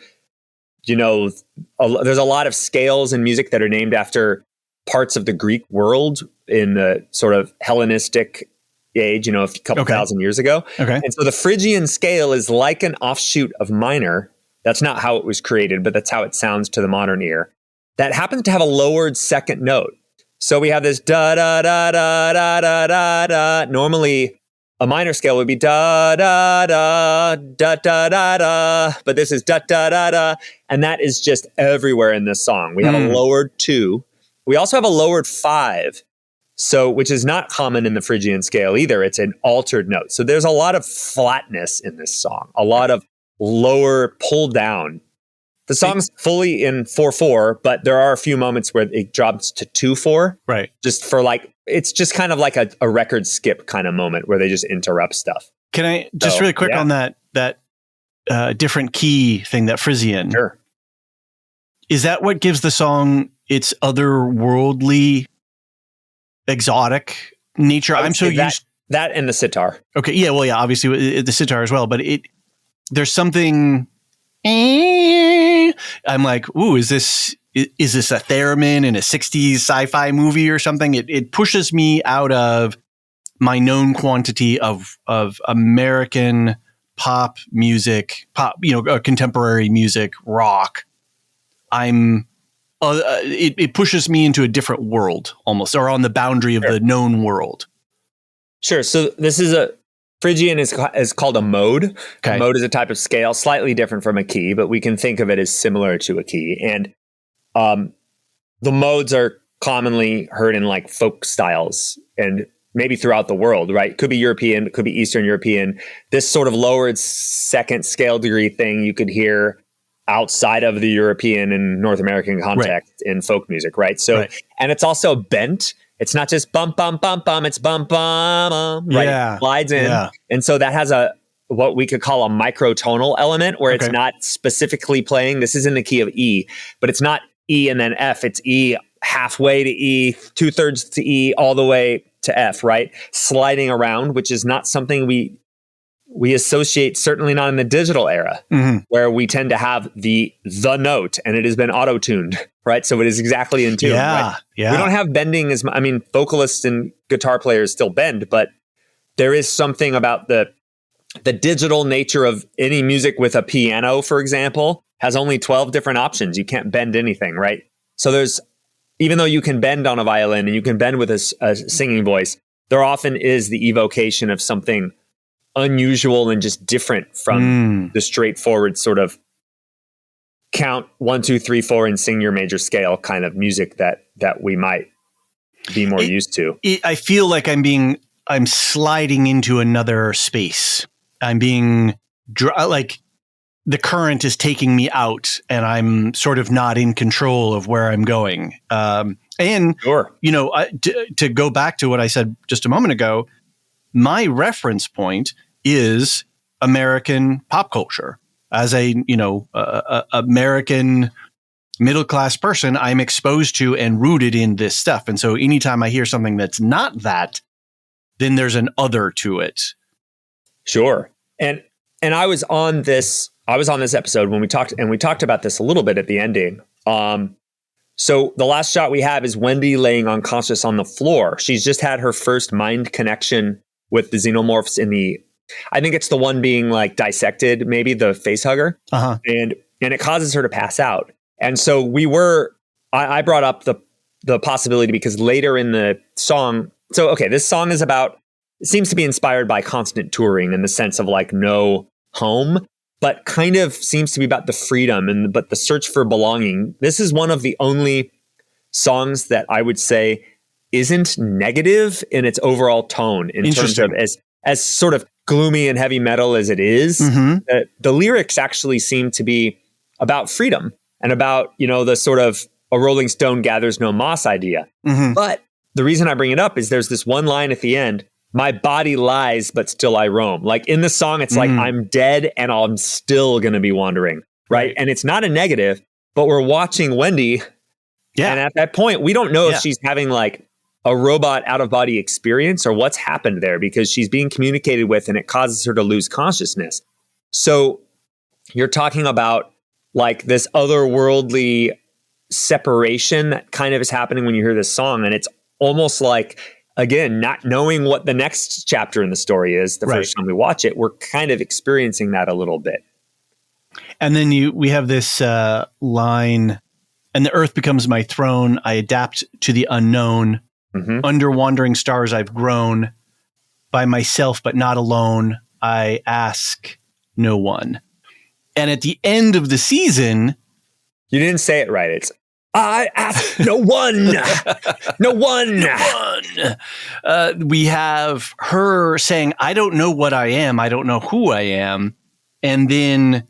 there's a lot of scales in music that are named after parts of the Greek world in the sort of Hellenistic age, a couple thousand years ago. Okay. And so the Phrygian scale is like an offshoot of minor. That's not how it was created, but that's how it sounds to the modern ear. That happens to have a lowered second note. So we have this da da da da da da da da. Normally, a minor scale would be da da da da da da da, but this is da da da da, and that is just everywhere in this song. We have a lowered 2. We also have a lowered 5, which is not common in the Phrygian scale either. It's an altered note. So there's a lot of flatness in this song, a lot of lower pull down. The song's fully in 4/4, but there are a few moments where it drops to 2/4. Right. Just for it's just kind of like a record skip kind of moment where they just interrupt stuff. Can I just really quick on that different key thing, that Phrygian? Sure. Is that what gives the song its otherworldly, exotic nature? I'm so used that and the sitar. Okay. Yeah. Well, yeah. Obviously, the sitar as well, but there's something. I'm like, ooh, is this a theremin in a 60s sci-fi movie or something? It pushes me out of my known quantity of American pop music, contemporary music, rock. It pushes me into a different world almost, or on the boundary of the known world. Sure. So this is Phrygian is called a mode. Okay. A mode is a type of scale, slightly different from a key, but we can think of it as similar to a key. And the modes are commonly heard in like folk styles and maybe throughout the world, right? It could be European, it could be Eastern European. This sort of lowered second scale degree thing you could hear outside of the European and North American context in folk music, right? So, and it's also bent. It's not just bum, bum, bum, bum. It's bum, bum, right? Yeah. It slides in. Yeah. And so that has what we could call a microtonal element where it's not specifically playing. This is in the key of E, but it's not E and then F. It's E halfway to E, 2/3 to E, all the way to F, right? Sliding around, which is not something we associate, certainly not in the digital era, where we tend to have the note and it has been auto-tuned, right? So it is exactly in tune. Right? Yeah. We don't have bending vocalists and guitar players still bend, but there is something about the digital nature of any music with a piano, for example, has only 12 different options. You can't bend anything, right? So even though you can bend on a violin and you can bend with a singing voice, there often is the evocation of something unusual and just different from the straightforward sort of count 1, 2, 3, 4 and sing your major scale kind of music that we might be more used to. I feel like I'm sliding into another space. I'm being like the current is taking me out and I'm sort of not in control of where I'm going. And, Sure. to go back to what I said just a moment ago, my reference point is American pop culture. As a American middle-class person, I'm exposed to and rooted in this stuff. And so anytime I hear something that's not that, then there's an other to it. Sure. And I was on this episode when we talked about this a little bit at the ending. So the last shot we have is Wendy laying unconscious on the floor. She's just had her first mind connection with the xenomorphs I think it's the one being like dissected, maybe the face hugger. Uh-huh. And it causes her to pass out. And so I brought up the possibility because later in the song, this song is about, it seems to be inspired by constant touring in the sense of like no home, but kind of seems to be about the freedom but the search for belonging. This is one of the only songs that I would say isn't negative in its overall tone in terms of as sort of gloomy and heavy metal as it is. Mm-hmm. The lyrics actually seem to be about freedom and about, the sort of a Rolling Stone gathers no moss idea. Mm-hmm. But the reason I bring it up is there's this one line at the end, my body lies, but still I roam. Like in the song, it's like, I'm dead and I'm still going to be wandering. Right. And it's not a negative, but we're watching Wendy. Yeah. And at that point, we don't know if she's having like a robot out of body experience or what's happened there because she's being communicated with and it causes her to lose consciousness. So you're talking about like this otherworldly separation that kind of is happening when you hear this song. And it's almost like, again, not knowing what the next chapter in the story is the first time we watch it, we're kind of experiencing that a little bit. And then we have this line, and the earth becomes my throne. I adapt to the unknown. Mm-hmm. Under wandering stars I've grown, by myself but not alone. I ask no one. And at the end of the season, you didn't say it right. It's I ask no one, no one. We have her saying, "I don't know what I am. I don't know who I am." And then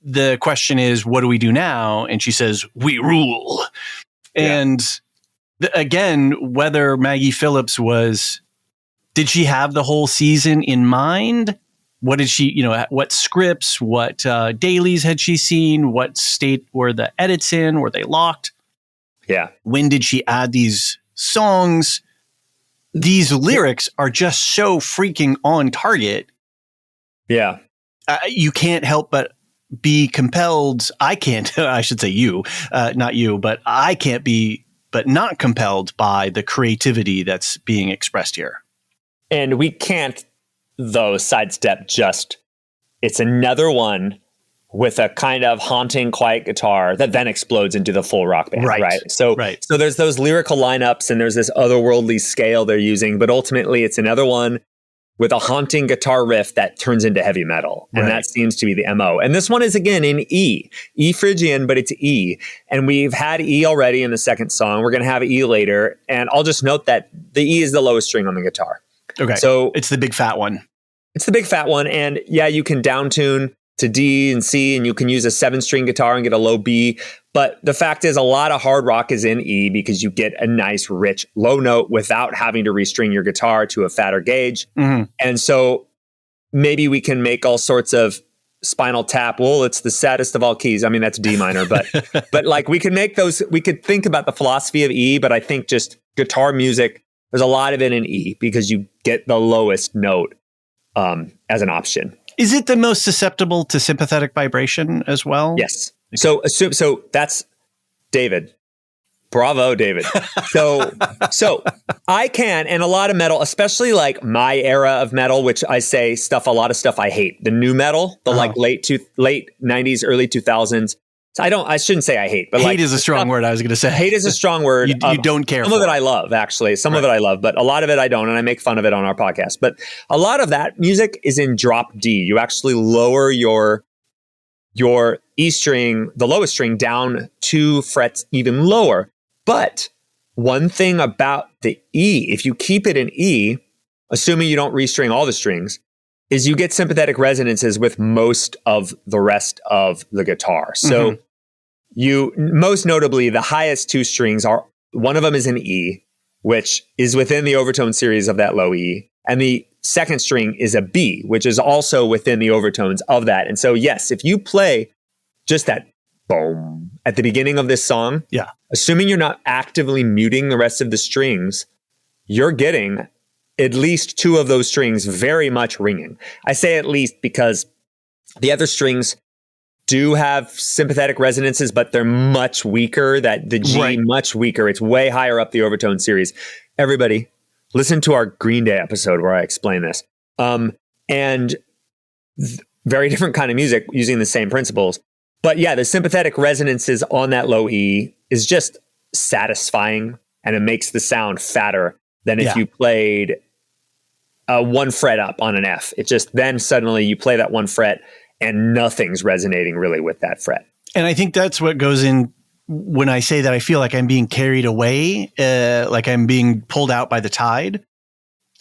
the question is, "What do we do now?" And she says, "We rule." And again, whether Maggie Phillips did she have the whole season in mind? What did she, what scripts, what dailies had she seen? What state were the edits in? Were they locked? Yeah. When did she add these songs? These lyrics are just so freaking on target. Yeah. You can't help but be compelled. I can't, I should say you, not you, but I can't be but not compelled by the creativity that's being expressed here. And we can't, though, sidestep it's another one with a kind of haunting, quiet guitar that then explodes into the full rock band, right? So there's those lyrical lineups and there's this otherworldly scale they're using, but ultimately it's another one with a haunting guitar riff that turns into heavy metal. And that seems to be the MO. And this one is, again, in E Phrygian, but it's E. And we've had E already in the second song. We're going to have E later. And I'll just note that the E is the lowest string on the guitar. Okay. So it's the big fat one. It's the big fat one. And yeah, you can down tune to D and C, and you can use a 7-string guitar and get a low B. But the fact is, a lot of hard rock is in E because you get a nice, rich, low note without having to restring your guitar to a fatter gauge. Mm-hmm. And so maybe we can make all sorts of Spinal Tap. Well, it's the saddest of all keys. I mean, that's D minor, but like we could make those, we could think about the philosophy of E, but I think just guitar music, there's a lot of it in E because you get the lowest note as an option. Is it the most susceptible to sympathetic vibration as well? Yes. So that's David. Bravo, David. So I can, and a lot of metal, especially like my era of metal, which I say a lot of stuff I hate. The new metal, the like late 90s, early 2000s. So I shouldn't say I hate, but hate is a strong word. I was going to say hate is a strong word. You don't care. Some of it I love, actually. Some of it I love, but a lot of it I don't, and I make fun of it on our podcast. But a lot of that music is in drop D. You actually lower your E string, the lowest string, down 2 frets even lower. But one thing about the E, if you keep it in E, assuming you don't restring all the strings, is you get sympathetic resonances with most of the rest of the guitar. So you, most notably, the highest 2 strings are One of them is an E, which is within the overtone series of that low E. And the second string is a B, which is also within the overtones of that. And so, yes, if you play just that boom at the beginning of this song, assuming you're not actively muting the rest of the strings, you're getting at least two of those strings very much ringing. I say at least because the other strings do have sympathetic resonances, but they're much weaker. That the G, much weaker. It's way higher up the overtone series. Everybody, listen to our Green Day episode where I explain this. Very different kind of music using the same principles. But yeah, the sympathetic resonances on that low E is just satisfying, and it makes the sound fatter than if you played one fret up on an F. It just, then suddenly you play that one fret and nothing's resonating really with that fret. And I think that's what goes in when I say that I feel like I'm being carried away, like I'm being pulled out by the tide.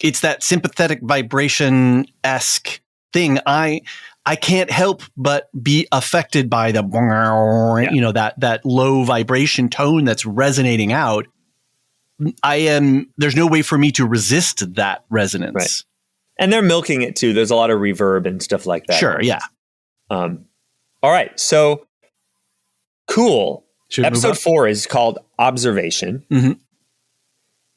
It's that sympathetic vibration-esque thing. I can't help but be affected by the, that low vibration tone that's resonating out. There's no way for me to resist that resonance. Right. And they're milking it too. There's a lot of reverb and stuff like that. Sure. Yeah. All right. So cool. Episode 4 is called Observation. Mm-hmm.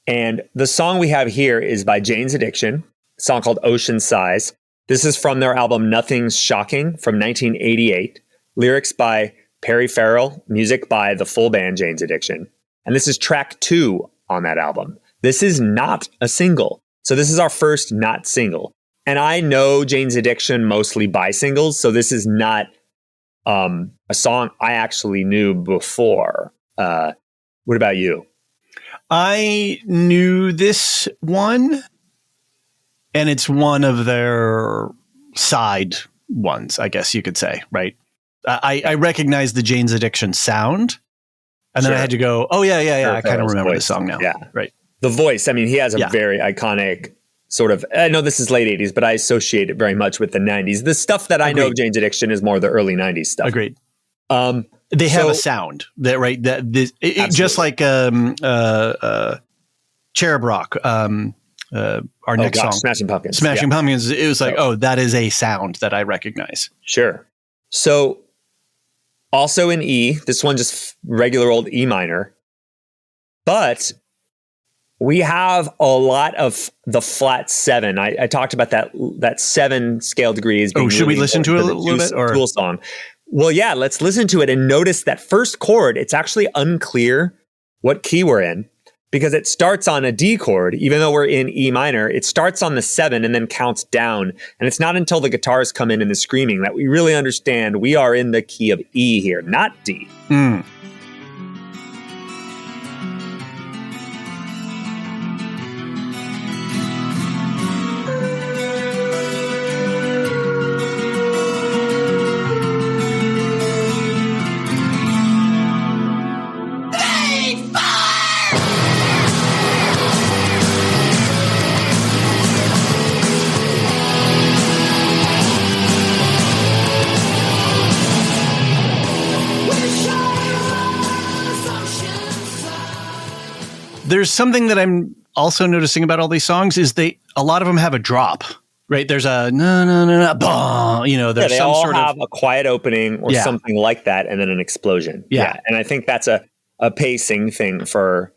And the song we have here is by Jane's Addiction, a song called Ocean Size. This is from their album Nothing's Shocking from 1988. Lyrics by Perry Farrell, music by the full band Jane's Addiction. And this is track 2 on that album. This is not a single. So this is our first not single. And I know Jane's Addiction mostly by singles, so this is not a song I actually knew before. What about you? I knew this one, and it's one of their side ones, I guess you could say, right? I recognize the Jane's Addiction sound, and then I had to go, oh, yeah, I kind of remember the song now. Yeah. Right. The voice, I mean, he has a very iconic sort of, I know this is late 80s, but I associate it very much with the 90s. The stuff that I know of Jane's Addiction is more the early 90s stuff. Agreed. They have a sound that, right? That this, just like Cherub Rock, our next song, Smashing Pumpkins. Smashing Pumpkins. It was like, that is a sound that I recognize. Sure. So also in E, this one just regular old E minor, but we have a lot of the flat 7. I talked about that 7 scale degrees. Should we listen to it a little bit? Or Tool song? Well, yeah, let's listen to it and notice that first chord. It's actually unclear what key we're in because it starts on a D chord, even though we're in E minor. It starts on the 7 and then counts down. And it's not until the guitars come in and the screaming that we really understand we are in the key of E here, not D. Mm. There's something that I'm also noticing about all these songs is a lot of them have a drop, right? There's a no, bah, there's they some all sort have of a quiet opening or something like that, and then an explosion. Yeah. And I think that's a pacing thing for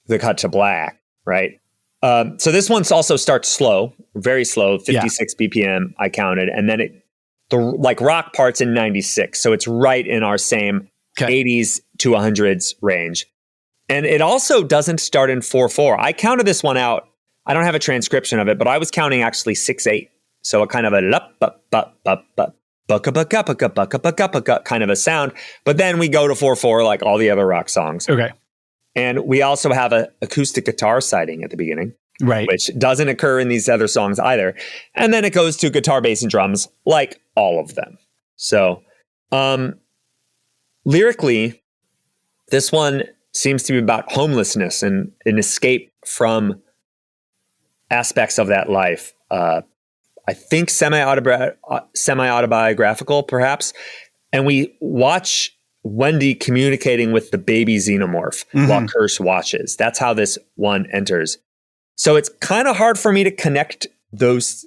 the cut to black, right? So this one also starts slow, very slow, 56 BPM, I counted, and then the rock part's in 96, so it's right in our same 80s to 100s range. And it also doesn't start in 4/4. I counted this one out. I don't have a transcription of it, but I was counting actually 6/8. So a kind of a kind of a sound. But then we go to 4/4 like all the other rock songs. Okay. And we also have an acoustic guitar siding at the beginning. Right. Which doesn't occur in these other songs either. And then it goes to guitar, bass, and drums, like all of them. So lyrically, this one seems to be about homelessness and an escape from aspects of that life. I think semi-autobiographical, perhaps. And we watch Wendy communicating with the baby xenomorph while Kirsch watches. That's how this one enters. So it's kind of hard for me to connect those,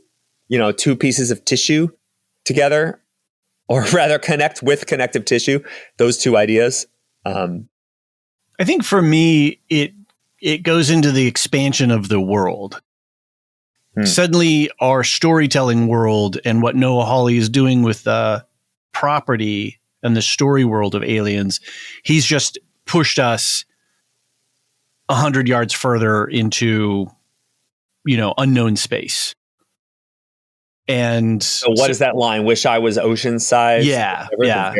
two pieces of tissue together, or rather connect with connective tissue, those two ideas. I think for me, it goes into the expansion of the world. Suddenly, our storytelling world and what Noah Hawley is doing with the property and the story world of Aliens, he's just pushed us 100 yards further into, unknown space. And so what is that line? Wish I was oceanside. Yeah.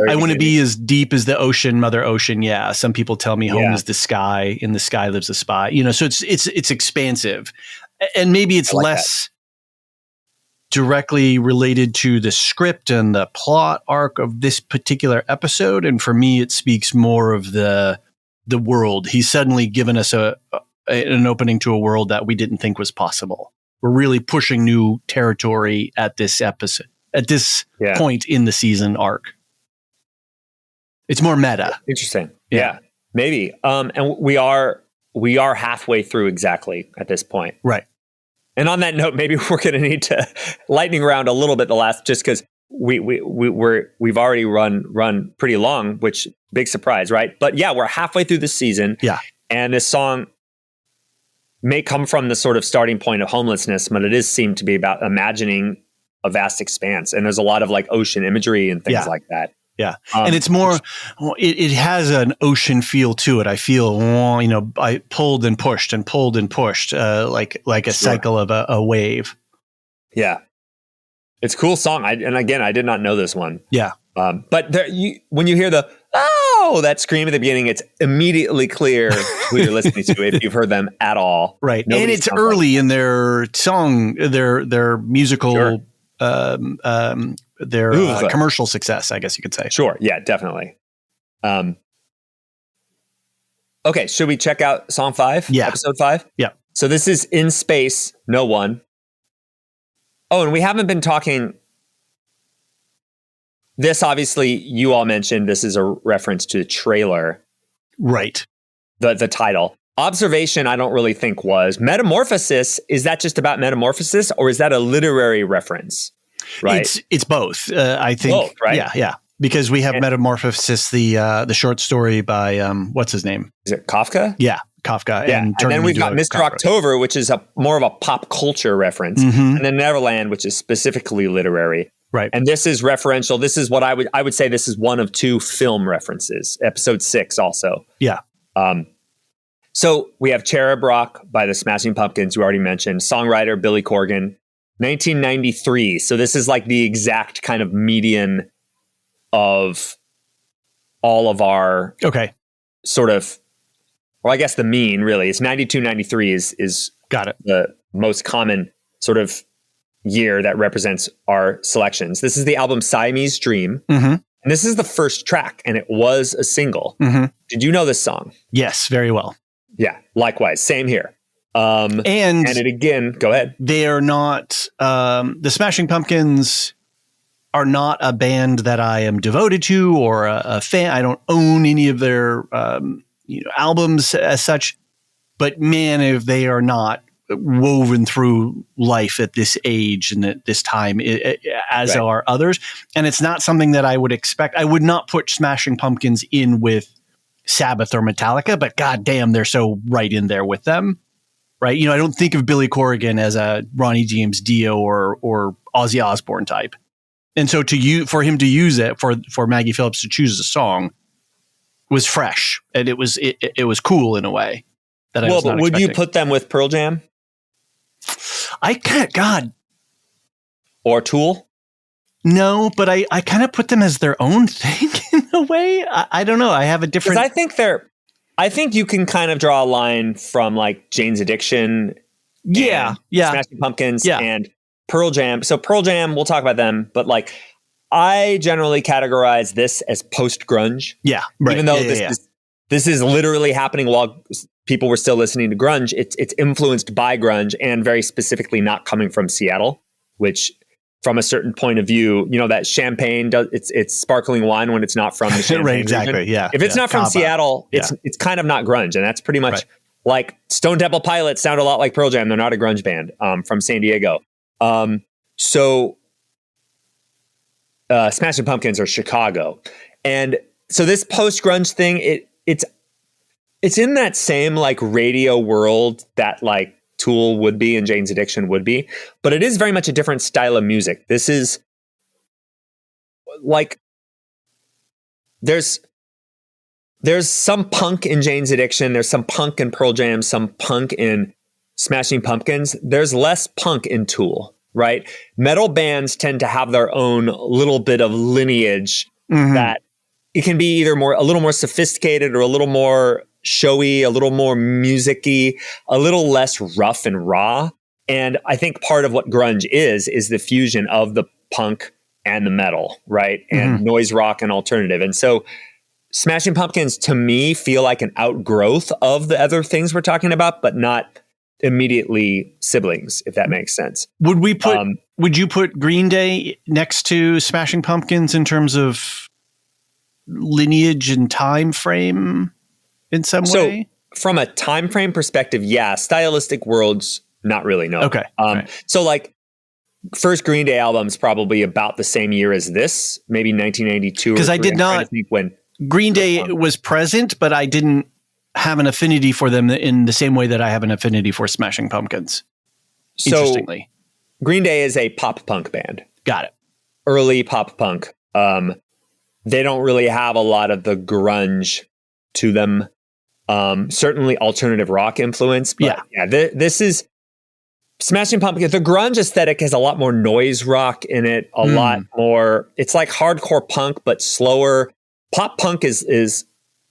I want to be as deep as the ocean, Mother Ocean. Yeah. Some people tell me home is the sky. In the sky lives a spy. So it's expansive, and maybe it's less directly related to the script and the plot arc of this particular episode. And for me, it speaks more of the world. He's suddenly given us an opening to a world that we didn't think was possible. We're really pushing new territory at this episode, at this point in the season arc. It's more meta. Interesting. Yeah, maybe. And we are halfway through exactly at this point. Right. And on that note, maybe we're going to need to lightning round a little bit the last, just because we've already run pretty long, which big surprise, right? But yeah, we're halfway through the season. Yeah. And this song may come from the sort of starting point of homelessness, but it is seemed to be about imagining a vast expanse. And there's a lot of like ocean imagery and things like that. Yeah. And it's more, it has an ocean feel to it. I feel, I pulled and pushed, like a cycle of a wave. Yeah. It's a cool song. I did not know this one. Yeah. But when you hear that scream at the beginning, it's immediately clear who you're listening to if you've heard them at all. Right. And it's early in their song, their musical, commercial success, I guess you could say. Sure. Yeah, definitely. Okay. Should we check out song 5? Yeah. Episode 5? Yeah. So this is In Space, No One. Oh, and we haven't been talking. This, obviously, you all mentioned this is a reference to the trailer. Right. The title. Observation, I don't really think was. Metamorphosis, is that just about metamorphosis, or is that a literary reference? Right. It's both. I think. Both, right? Yeah. Because we have Metamorphosis, the short story by what's his name? Is it Kafka? Yeah, Kafka. Yeah. And then we've got Mr. October, which is more of a pop culture reference, and then Neverland, which is specifically literary. Right. And this is referential. This is what I would say this is one of 2 film references. Episode 6 also. Yeah. So we have Cherub Rock by the Smashing Pumpkins, you already mentioned. Songwriter Billy Corgan. 1993. So this is like the exact kind of median of all of our sort of, well, I guess the mean really is 92, 93 is got it. The most common sort of year that represents our selections. This is the album Siamese Dream. And this is the first track, and it was a single. Did you know this song? Yes, very well. Yeah, likewise. Same here. And it again, go ahead. They are not, the Smashing Pumpkins are not a band that I am devoted to or a fan. I don't own any of their albums as such. But man, if they are not woven through life at this age and at this time, as are others. And it's not something that I would expect. I would not put Smashing Pumpkins in with Sabbath or Metallica, but goddamn, they're so right in there with them. Right. I don't think of Billy Corgan as a Ronnie James Dio or Ozzy Osbourne type. And so for him to use it, for Maggie Phillips to choose a song was fresh. And it was cool in a way that I was not would expecting. you put them with Pearl Jam? I can't, God. Or Tool? No, but I kind of put them as their own thing in a way. I don't know. I have a different. I think you can kind of draw a line from like Jane's Addiction. Yeah. Smashing Pumpkins and Pearl Jam. So Pearl Jam, we'll talk about them, but like I generally categorize this as post-grunge. Yeah. Right. Even though this is literally happening while people were still listening to grunge. It's influenced by grunge and very specifically not coming from Seattle, which from a certain point of view. You know, that champagne does it's sparkling wine when it's not from the Champagne right, exactly. region. Yeah. If it's not from Cava. Seattle, it's kind of not grunge, and that's pretty much Right. like Stone Temple Pilots sound a lot like Pearl Jam. They're not a grunge band from San Diego. Smashing Pumpkins are Chicago, and so this post grunge thing, it's in that same like radio world that like Tool would be and Jane's Addiction would be, but it is very much a different style of music. This is like there's some punk in Jane's Addiction, there's some punk in Pearl Jam, some punk in Smashing Pumpkins. There's less punk in Tool, right? Metal bands tend to have their own little bit of lineage that it can be either a little more sophisticated or a little more showy, a little more music-y, a little less rough and raw. And I think part of what grunge is the fusion of the punk and the metal, right? And noise rock and alternative. And so Smashing Pumpkins to me feel like an outgrowth of the other things we're talking about, but not immediately siblings, if that makes sense. Would you put Green Day next to Smashing Pumpkins in terms of lineage and time frame in some way? From a time frame perspective, yeah. Stylistic worlds, not really, no. Okay. Right. So like first Green Day album's probably about the same year as this, maybe 1992. Because I did not think when Green Day was present, but I didn't have an affinity for them in the same way that I have an affinity for Smashing Pumpkins. Interestingly. Green Day is a pop punk band. Got it. Early pop punk. They don't really have a lot of the grunge to them. Certainly alternative rock influence. But this is Smashing Pumpkins. The grunge aesthetic has a lot more noise rock in it, a lot more. It's like hardcore punk, but slower. Pop punk is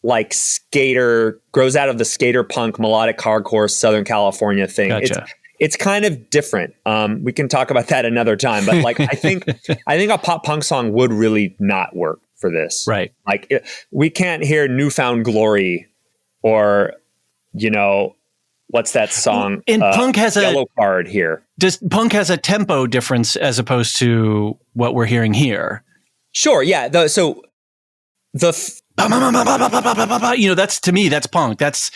like skater, grows out of the skater punk, melodic hardcore, Southern California thing. Gotcha. It's kind of different. We can talk about that another time. But like, I think a pop punk song would really not work for this. Right. Like we can't hear Newfound Glory or, you know, what's that song? And punk has Yellow Card here. Punk has a tempo difference as opposed to what we're hearing here. Sure. Yeah. That's to me, that's punk. That's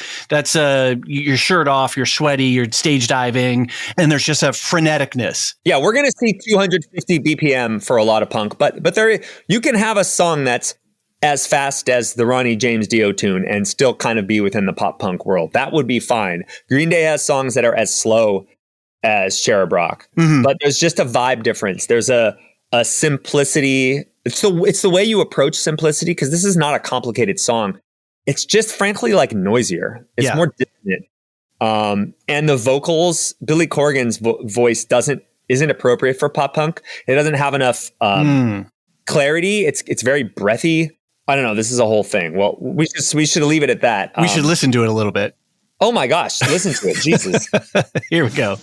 your shirt off, you're sweaty, you're stage diving, and there's just a freneticness. Yeah, we're going to see 250 BPM for a lot of punk, but there you can have a song that's as fast as the Ronnie James Dio tune and still kind of be within the pop punk world. That would be fine. Green Day has songs that are as slow as Cherub Rock, but there's just a vibe difference. There's a simplicity. It's the way you approach simplicity, because this is not a complicated song. It's just frankly like noisier. It's more dissonant. And the vocals, Billy Corgan's voice isn't appropriate for pop punk. It doesn't have enough clarity. It's very breathy. I don't know. This is a whole thing. Well, we should leave it at that. We should listen to it a little bit. Oh my gosh, listen to it. Jesus. Here we go.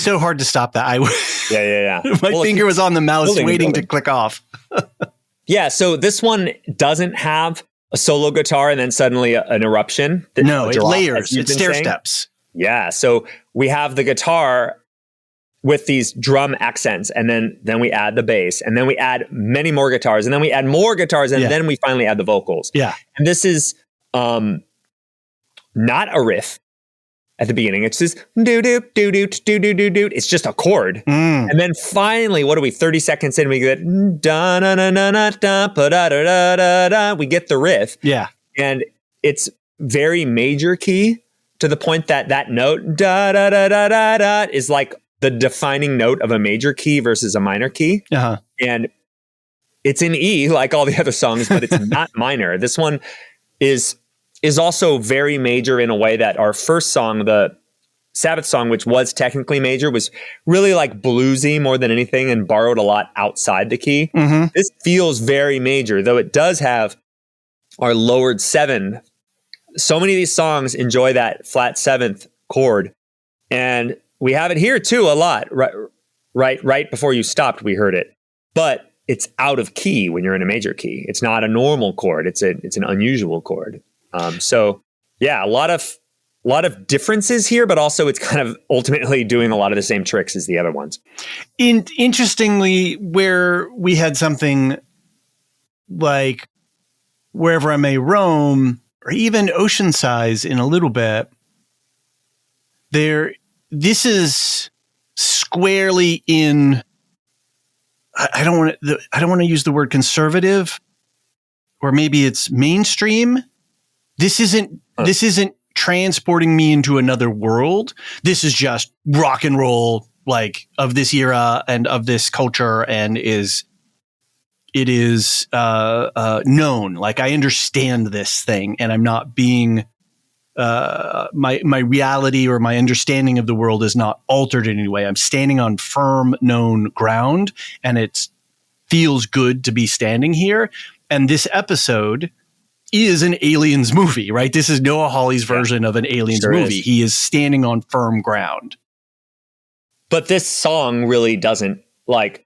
So hard to stop that. Yeah. My finger was on the mouse waiting to click off. Yeah, so this one doesn't have a solo guitar and then suddenly an eruption. No, it layers. It stair steps. Yeah, so we have the guitar with these drum accents, and then we add the bass, and then we add many more guitars, and then we add more guitars, and then we finally add the vocals. Yeah. And this is not a riff at the beginning. It's just do-do-do-do-do-do-do-do. It's just a chord. And then finally, what are we, 30 seconds in, we get da-na-na-na-na-da, we get the riff. Yeah. And it's very major key to the point that that note, da-da-da-da-da-da, is like the defining note of a major key versus a minor key. Uh-huh. And it's in E like all the other songs, but it's not minor. This one is also very major in a way that our first song, the Sabbath song, which was technically major, was really like bluesy more than anything and borrowed a lot outside the key. This feels very major, though it does have our lowered 7. So many of these songs enjoy that flat 7th chord. And we have it here too a lot. Right before you stopped, we heard it. But it's out of key when you're in a major key. It's not a normal chord. It's an unusual chord. So yeah, a lot of differences here, but also it's kind of ultimately doing a lot of the same tricks as the other ones. Interestingly, where we had something like Wherever I May Roam, or even Ocean Size in a little bit, this is squarely in, I don't want to use the word conservative, or maybe it's mainstream. This isn't transporting me into another world. This is just rock and roll, like, of this era and of this culture, and it is known. Like, I understand this thing, and I'm not being my reality or my understanding of the world is not altered in any way. I'm standing on firm, known ground, and it feels good to be standing here. And this episode is an Aliens movie, right? This is Noah Hawley's version of an Aliens movie. He is standing on firm ground. But this song really doesn't, like,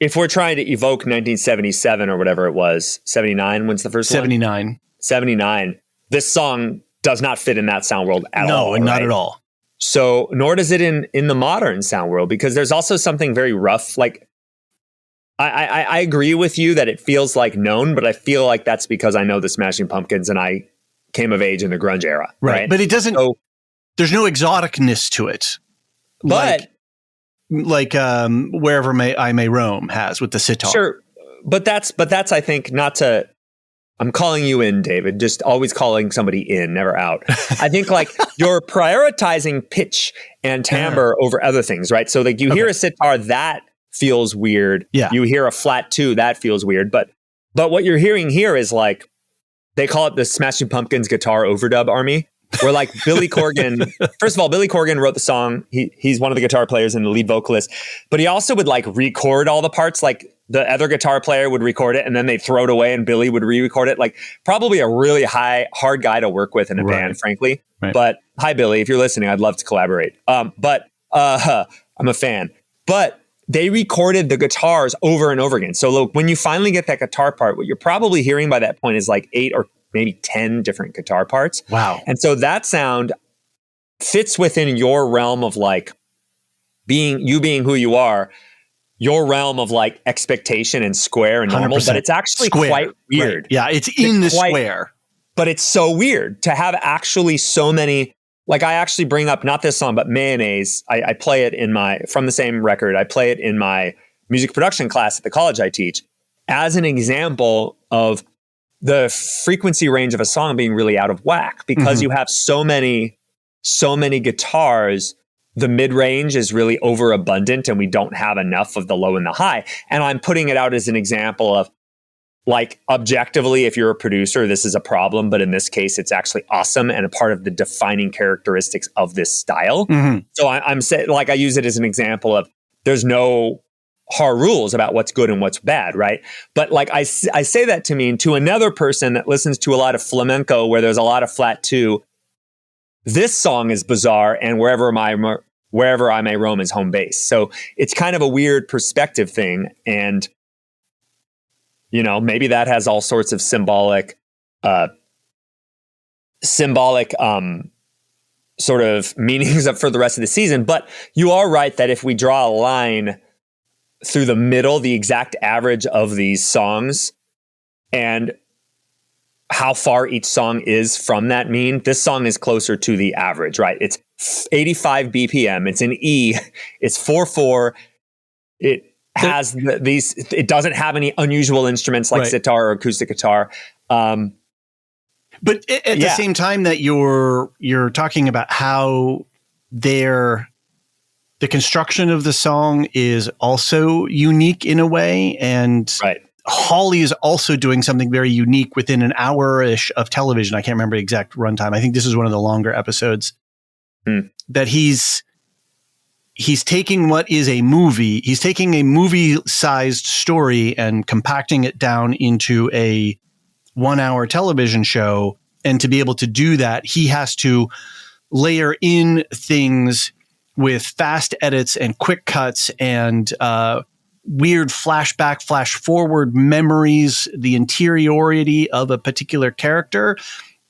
if we're trying to evoke 1977 or whatever it was, 79, when's the first 79. one? 79. This song does not fit in that sound world at all. No, not at all. So, nor does it in the modern sound world, because there's also something very rough. Like, I agree with you that it feels like known, but I feel like that's because I know the Smashing Pumpkins and I came of age in the grunge era. Right. But it doesn't, there's no exoticness to it. But like Wherever I May Roam has with the sitar. Sure. But that's, I think, not to, I'm calling you in, David, just always calling somebody in, never out. I think, like, you're prioritizing pitch and timbre over other things, right? So, like, you hear a sitar, that feels weird. Yeah. You hear a flat 2, that feels weird. But what you're hearing here is, like, they call it the Smashing Pumpkins guitar overdub army, where, like, Billy Corgan, first of all, Billy Corgan wrote the song. He's one of the guitar players and the lead vocalist, but he also would, like, record all the parts. Like, the other guitar player would record it and then they'd throw it away and Billy would re-record it. Like, probably a really hard guy to work with in a band, frankly. Right. But hi, Billy, if you're listening, I'd love to collaborate. But I'm a fan. But they recorded the guitars over and over again. So look, when you finally get that guitar part, what you're probably hearing by that point is like 8 or maybe 10 different guitar parts. Wow. And so that sound fits within your realm of, like, being who you are, your realm of, like, expectation and square and normal, but it's actually square. Quite weird. Right. Yeah, it's in the square. But it's so weird to have actually so many. Like, I actually bring up, not this song, but Mayonnaise. I play it from the same record. I play it in my music production class at the college I teach as an example of the frequency range of a song being really out of whack, because you have so many guitars. The mid-range is really overabundant and we don't have enough of the low and the high. And I'm putting it out as an example of, like, objectively, if you're a producer, this is a problem, but in this case, it's actually awesome and a part of the defining characteristics of this style. So I'm saying, like, I use it as an example of, there's no hard rules about what's good and what's bad, right? But, like, I say that to mean to another person that listens to a lot of flamenco where there's a lot of flat 2, this song is bizarre, and Wherever I May Roam is home base. So it's kind of a weird perspective thing, and you know, maybe that has all sorts of symbolic sort of meanings for the rest of the season. But you are right that if we draw a line through the middle, the exact average of these songs and how far each song is from that mean, this song is closer to the average, right? It's 85 BPM. It's an E. It's 4/4. It has these. It doesn't have any unusual instruments like sitar or acoustic guitar. But at the same time that you're talking about how the construction of the song is also unique in a way, and Hawley is also doing something very unique within an hour-ish of television. I can't remember the exact runtime. I think this is one of the longer episodes. That he's taking what is a movie. He's taking a movie-sized story and compacting it down into a 1-hour television show. And to be able to do that, he has to layer in things with fast edits and quick cuts and weird flashback, flash forward memories, the interiority of a particular character.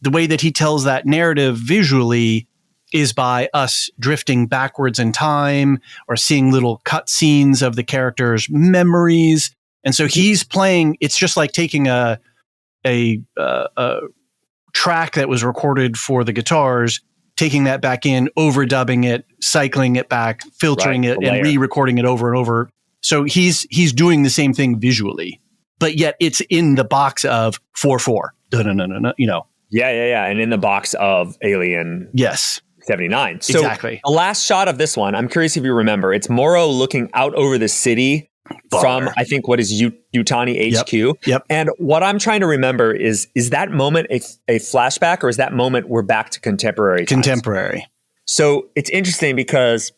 The way that he tells that narrative visually is by us drifting backwards in time or seeing little cut scenes of the character's memories. And so he's playing, it's just like taking a track that was recorded for the guitars, taking that back in, overdubbing it, cycling it back, filtering it, and re-recording it over and over. So he's doing the same thing visually, but yet it's in the box of 4/4. You know. Yeah. And in the box of Alien. Yes. 79. So exactly. The last shot of this one, I'm curious if you remember, it's Morrow looking out over the city from, I think, what is Yutani HQ. Yep. And what I'm trying to remember is that moment a flashback, or is that moment we're back to contemporary times? Contemporary. So it's interesting because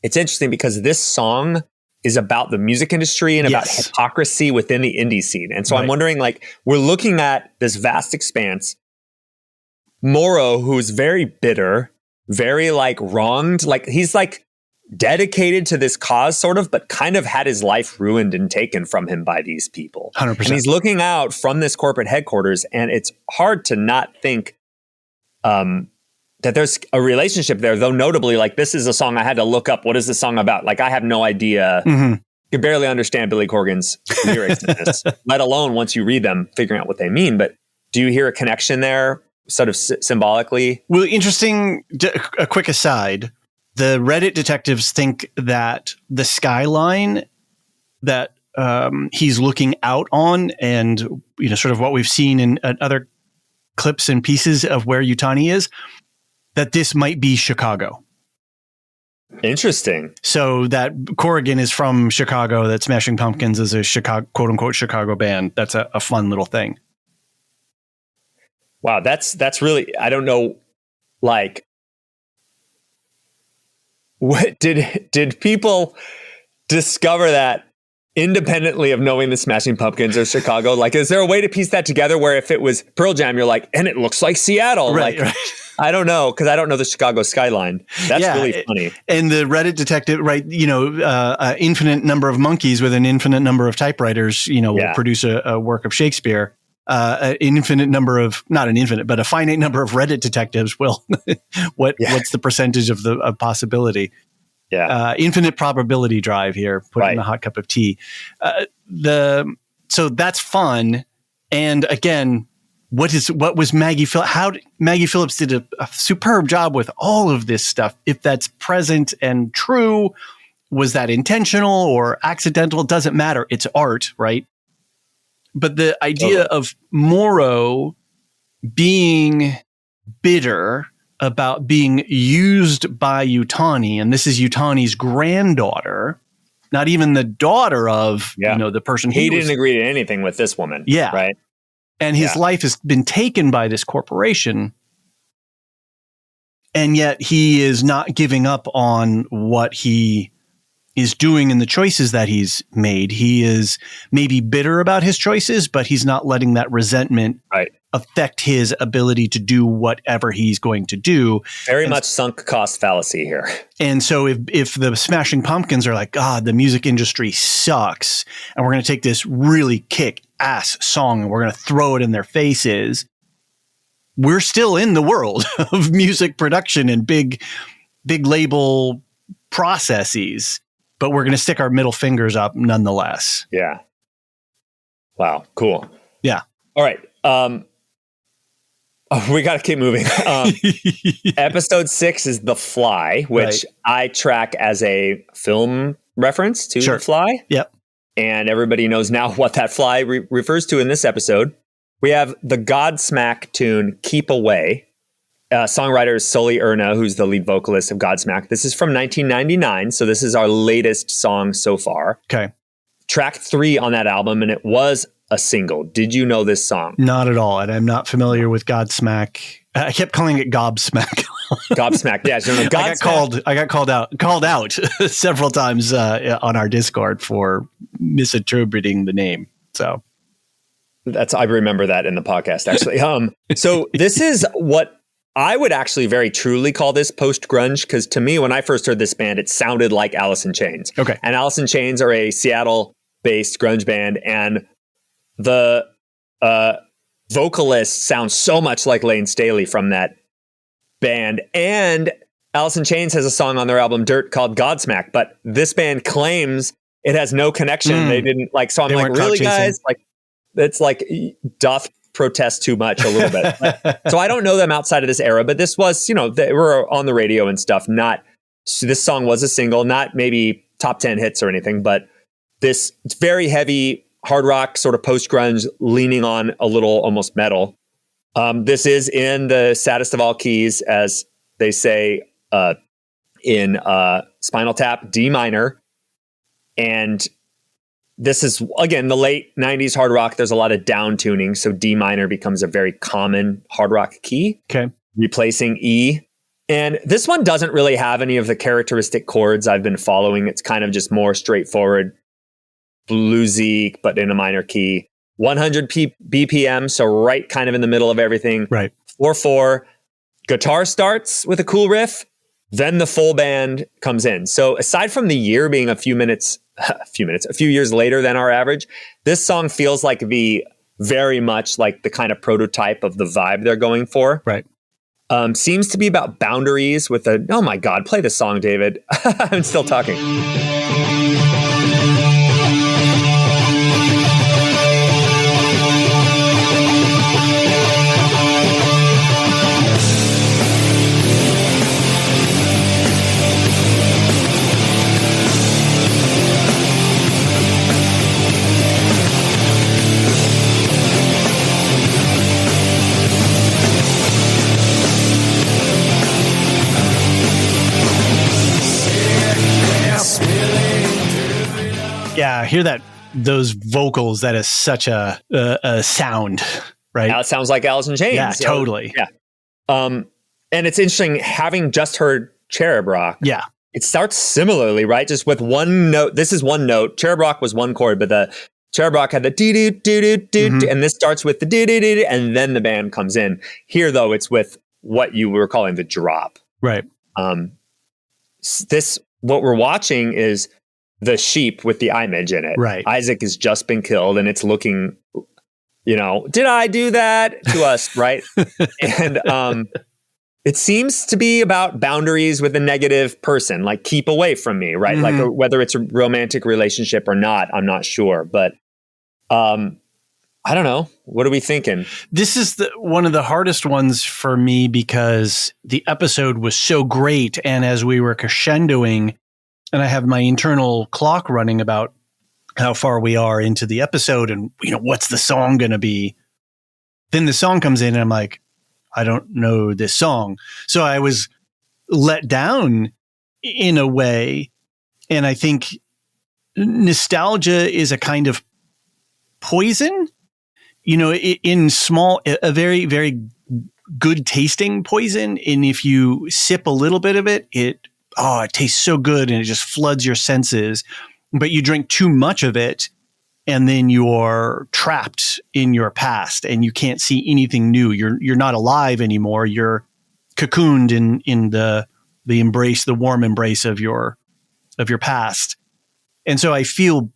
this song is about the music industry and about hypocrisy within the indie scene. And so I'm wondering, like, we're looking at this vast expanse. Morrow, who's very bitter, very like wronged, like he's like dedicated to this cause sort of, but kind of had his life ruined and taken from him by these people. 100%. And he's looking out from this corporate headquarters, and it's hard to not think that there's a relationship there, though notably, like, this is a song I had to look up. What is the song about? Like, I have no idea. Could barely understand Billy Corgan's lyrics in this, let alone once you read them, figuring out what they mean. But do you hear a connection there? Sort of symbolically? Well, interesting. A quick aside. The Reddit detectives think that the skyline that he's looking out on, and sort of what we've seen in other clips and pieces of where Yutani is, that this might be Chicago. Interesting. So that Corrigan is from Chicago, that Smashing Pumpkins is a Chicago, quote unquote, Chicago band. That's a fun little thing. Wow, that's really, I don't know, like, what did people discover that independently of knowing the Smashing Pumpkins or Chicago? Like, is there a way to piece that together where if it was Pearl Jam, you're like, and it looks like Seattle? Right. I don't know, because I don't know the Chicago skyline. That's really funny. And the Reddit detective, right, infinite number of monkeys with an infinite number of typewriters, will produce a work of Shakespeare. An infinite number of, not an infinite, but a finite number of Reddit detectives will. What's the percentage of the possibility? Yeah. Infinite probability drive here, put in a hot cup of tea. So that's fun. And again, what was Maggie Phillips? Maggie Phillips did a superb job with all of this stuff. If that's present and true, was that intentional or accidental? It doesn't matter. It's art, right? But the idea of Morrow being bitter about being used by Yutani, and this is Yutani's granddaughter, not even the daughter of the person he didn't agree to anything with this woman. Yeah. Right. And his life has been taken by this corporation. And yet he is not giving up on what he is doing and the choices that he's made. He is maybe bitter about his choices, but he's not letting that resentment affect his ability to do whatever he's going to do. Very much sunk cost fallacy here. And so if the Smashing Pumpkins are like, God, the music industry sucks, and we're going to take this really kick-ass song and we're going to throw it in their faces, we're still in the world of music production and big label processes. But we're going to stick our middle fingers up nonetheless. Oh, we got to keep moving. Episode 6 is The Fly, which I track as a film reference to The Fly. Yep. And everybody knows now what that fly refers to in this episode. We have the Godsmack tune, Keep Away. Songwriter is Sully Erna, who's the lead vocalist of Godsmack. This is from 1999, so this is our latest song so far. Okay. Track 3 on that album, and it was a single. Did you know this song? Not at all, and I'm not familiar with Godsmack. I kept calling it Gobsmack. Gobsmack, yeah. So I got called out several times on our Discord for misinterpreting the name. So I remember that in the podcast, actually. So this is what I would actually very truly call this post-grunge, because to me, when I first heard this band, it sounded like Alice in Chains. Okay. And Alice in Chains are a Seattle-based grunge band, and the vocalist sounds so much like Lane Staley from that band. And Alice in Chains has a song on their album Dirt called Godsmack, but this band claims it has no connection. They didn't so I'm like, really, guys? Like, it's like doth protest too much a little bit. So I don't know them outside of this era, but this was, they were on the radio and stuff. This song was a single, not maybe top 10 hits or anything, but it's very heavy hard rock, sort of post-grunge, leaning on a little almost metal. This is in the saddest of all keys, as they say in Spinal Tap, D minor. And this is, again, the late 90s hard rock. There's a lot of down tuning, so D minor becomes a very common hard rock key, replacing E. And this one doesn't really have any of the characteristic chords I've been following. It's kind of just more straightforward, bluesy, but in a minor key. 100 BPM, so right kind of in the middle of everything. Right. 4/4. Guitar starts with a cool riff, then the full band comes in. So aside from the year being a few years later than our average, this song feels like very much like the kind of prototype of the vibe they're going for. Right. Seems to be about boundaries with oh my God, play the song, David. I'm still talking. Yeah, hear those vocals. That is such a sound, right? Now it sounds like Alice in Chains. Yeah, totally. Yeah. And it's interesting, having just heard Cherub Rock. Yeah. It starts similarly, right? Just with one note. This is one note. Cherub Rock was one chord, but the Cherub Rock had the doo-doo-doo-doo-doo, and this starts with the doo-doo-doo-doo, and then the band comes in. Here, though, it's with what you were calling the drop. Right. What we're watching is the sheep with the image in it. Right. Isaac has just been killed, and it's looking, did I do that to us? Right. And it seems to be about boundaries with a negative person, like keep away from me. Right. Mm-hmm. Like whether it's a romantic relationship or not, I'm not sure. But I don't know. What are we thinking? This is one of the hardest ones for me because the episode was so great. And as we were crescendoing, and I have my internal clock running about how far we are into the episode and, what's the song going to be? Then the song comes in and I'm like, I don't know this song. So I was let down in a way. And I think nostalgia is a kind of poison, in small, a very, very good tasting poison. And if you sip a little bit of it, it tastes so good and it just floods your senses, but you drink too much of it and then you're trapped in your past and you can't see anything new. You're not alive anymore. You're cocooned in the embrace, the warm embrace of your past. And so I feel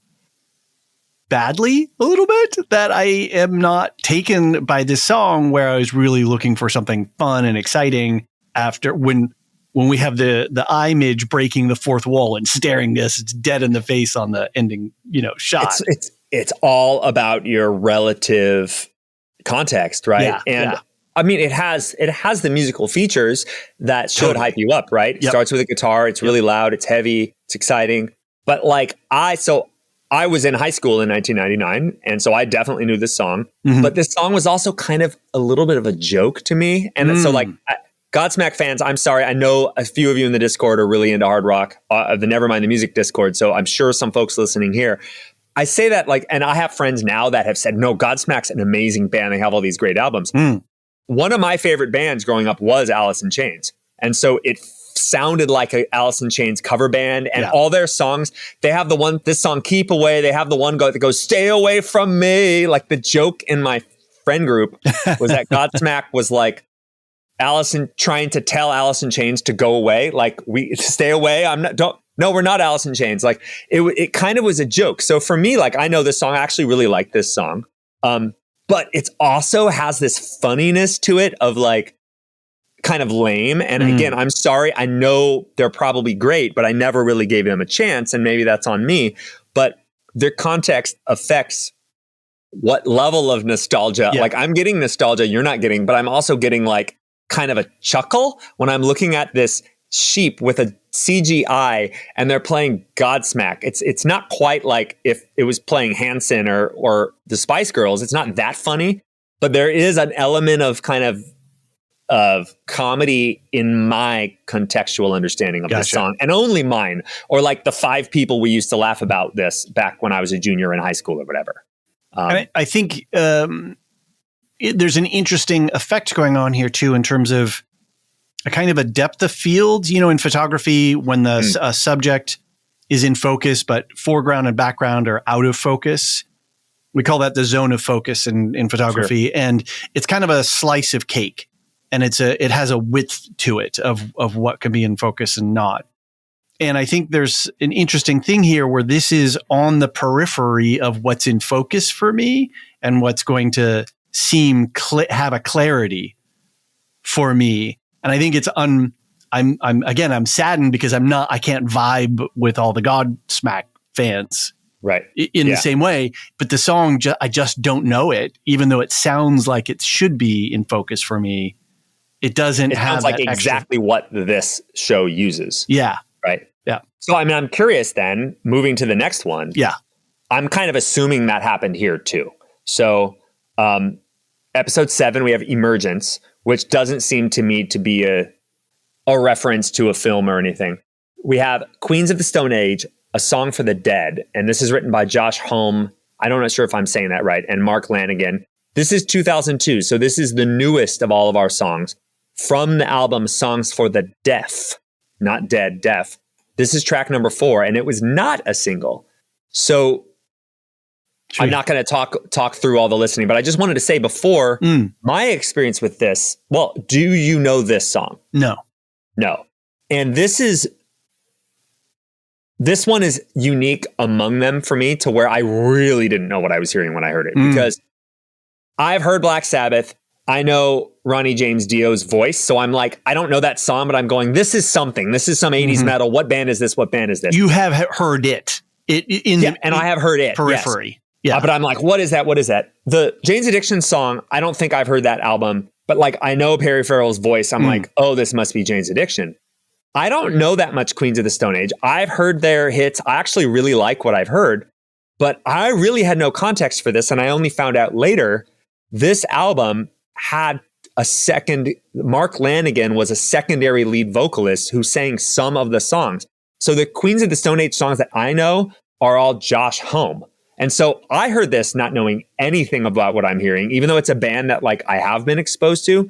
badly a little bit that I am not taken by this song where I was really looking for something fun and exciting after when we have the image breaking the fourth wall and staring us dead in the face on the ending, shot. It's all about your relative context, right? Yeah, and yeah. I mean, it has the musical features that should hype you up, right? It starts with a guitar. It's really loud. It's heavy. It's exciting. But like I was in high school in 1999, and so I definitely knew this song. But this song was also kind of a little bit of a joke to me. And so like Godsmack fans, I'm sorry. I know a few of you in the Discord are really into hard rock, the Nevermind the Music Discord. So I'm sure some folks listening here. I say that like, and I have friends now that have said, no, Godsmack's an amazing band. They have all these great albums. One of my favorite bands growing up was Alice in Chains. And so it sounded like a Alice in Chains cover band, and all their songs, they have this song, Keep Away. They have the one that goes, stay away from me. Like the joke in my friend group was that Godsmack was like trying to tell Alice in Chains to go away. Like we stay away. No, we're not Alice in Chains. Like it kind of was a joke. So for me, like I know this song, I actually really like this song. But it also has this funniness to it of like kind of lame. And again, I'm sorry. I know they're probably great, but I never really gave them a chance. And maybe that's on me. But their context affects what level of nostalgia. Like I'm getting nostalgia you're not getting, but I'm also getting like kind of a chuckle when I'm looking at this sheep with a CGI and they're playing Godsmack. It's not quite like if it was playing Hanson or the Spice Girls. It's not that funny, but there is an element of kind of comedy in my contextual understanding of this song, and only mine, or like the 5 people we used to laugh about this back when I was a junior in high school or whatever. I think there's an interesting effect going on here too, in terms of a kind of a depth of field, in photography when the subject is in focus, but foreground and background are out of focus. We call that the zone of focus in photography. Sure. And it's kind of a slice of cake, and it has a width to it of what can be in focus and not. And I think there's an interesting thing here where this is on the periphery of what's in focus for me and what's going to seem have a clarity for me. And I think it's I'm saddened because I can't vibe with all the Godsmack fans, right? In the same way. But the song, I just don't know it, even though it sounds like it should be in focus for me. It doesn't have like exactly what this show uses. Yeah. Right. Yeah. So I mean, I'm curious then. Moving to the next one. Yeah. I'm kind of assuming that happened here too. So, episode 7, we have Emergence, which doesn't seem to me to be a reference to a film or anything. We have Queens of the Stone Age, A Song for the Dead. And this is written by Josh Homme. I'm not sure if I'm saying that right. And Mark Lanigan. This is 2002. So this is the newest of all of our songs from the album Songs for the Deaf, not dead, deaf. This is track number 4, and it was not a single. So I'm not going to talk through all the listening, but I just wanted to say before my experience with this. Well, do you know this song? No. And this one is unique among them for me, to where I really didn't know what I was hearing when I heard it, because I've heard Black Sabbath. I know Ronnie James Dio's voice. So I'm like, I don't know that song, but I'm going, this is something. This is some 80s metal. What band is this? What band is this? You have heard it. And I have heard it. Periphery. Yes. Yeah. But I'm like, what is that? What is that? The Jane's Addiction song, I don't think I've heard that album, but like I know Perry Farrell's voice. I'm like, oh, this must be Jane's Addiction. I don't know that much Queens of the Stone Age. I've heard their hits. I actually really like what I've heard, but I really had no context for this. And I only found out later this album had Mark Lanigan was a secondary lead vocalist who sang some of the songs. So the Queens of the Stone Age songs that I know are all Josh Homme. And so I heard this not knowing anything about what I'm hearing, even though it's a band that like I have been exposed to,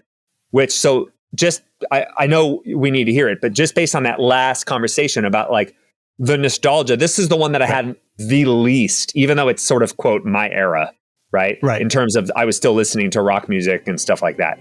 I know we need to hear it, but just based on that last conversation about like the nostalgia, this is the one that I had the least, even though it's sort of quote my era, right? Right. In terms of, I was still listening to rock music and stuff like that.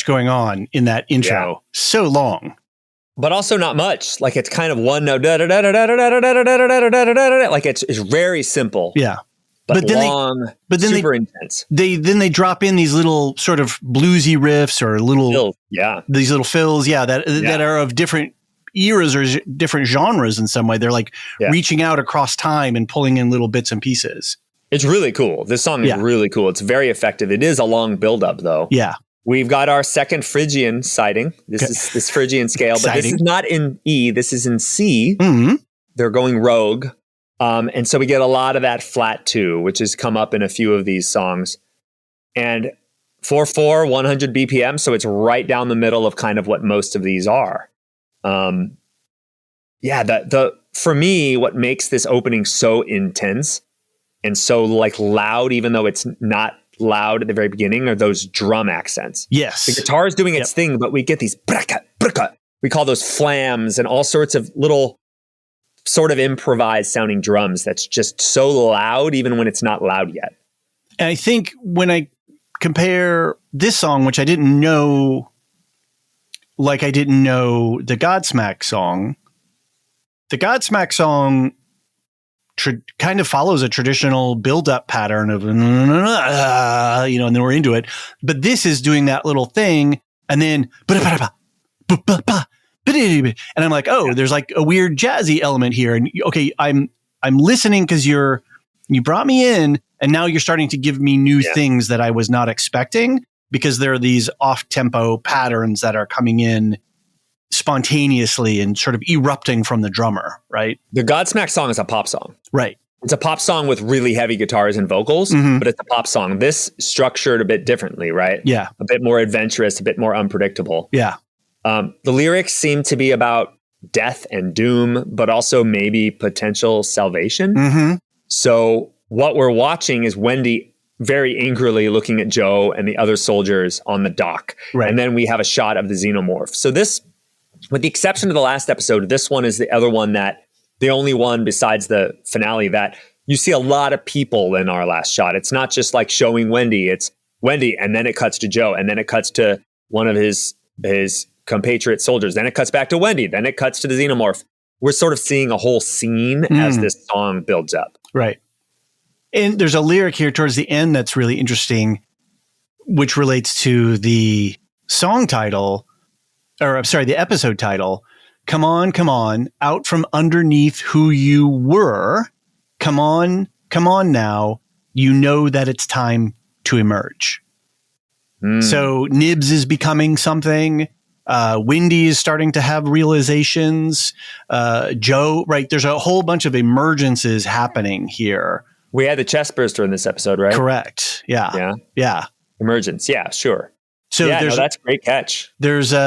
going on in that intro. Yeah. So long. But also not much. Like it's kind of one note, like it's very simple. Yeah. But then long, super intense. They drop in these little sort of bluesy riffs or these little fills, that are of different eras or different genres in some way. They're like reaching out across time and pulling in little bits and pieces. It's really cool. This song is really cool. It's very effective. It is a long buildup, though. Yeah. We've got our second Phrygian sighting. This is this Phrygian scale, but this is not in E. This is in C. Mm-hmm. They're going rogue. And so we get a lot of that flat 2, which has come up in a few of these songs. And 4/4, 100 BPM. So it's right down the middle of kind of what most of these are. For me, what makes this opening so intense and so like loud, even though it's not loud at the very beginning, are those drum accents. Yes. The guitar is doing its thing, but we get these braka, braka. We call those flams and all sorts of little sort of improvised sounding drums that's just so loud, even when it's not loud yet. And I think when I compare this song, which I didn't know, like I didn't know the Godsmack song, kind of follows a traditional build-up pattern of, and then we're into it. But this is doing that little thing, and then, and I'm like, there's like a weird jazzy element here. And okay, I'm listening because you brought me in, and now you're starting to give me new things that I was not expecting, because there are these off-tempo patterns that are coming in spontaneously and sort of erupting from the drummer, right? The Godsmack song is a pop song. Right. It's a pop song with really heavy guitars and vocals, but it's a pop song. This structured a bit differently, right? Yeah. A bit more adventurous, a bit more unpredictable. Yeah. The lyrics seem to be about death and doom, but also maybe potential salvation. Mm-hmm. So what we're watching is Wendy very angrily looking at Joe and the other soldiers on the dock. Right. And then we have a shot of the xenomorph. So this, with the exception of the last episode, this one is the other one the only one besides the finale that you see a lot of people in our last shot. It's not just like showing Wendy, it's Wendy, and then it cuts to Joe, and then it cuts to one of his compatriot soldiers. Then it cuts back to Wendy, then it cuts to the xenomorph. We're sort of seeing a whole scene as this song builds up. Right. And there's a lyric here towards the end that's really interesting, which relates to the song title, the episode title. Come on, out from underneath who you were. Come on now. You know that it's time to emerge. So Nibs is becoming something. Wendy is starting to have realizations. Joe, right? There's a whole bunch of emergences happening here. We had the chest burster in this episode, right? Correct. Yeah. Emergence. Yeah, sure. So that's a great catch. So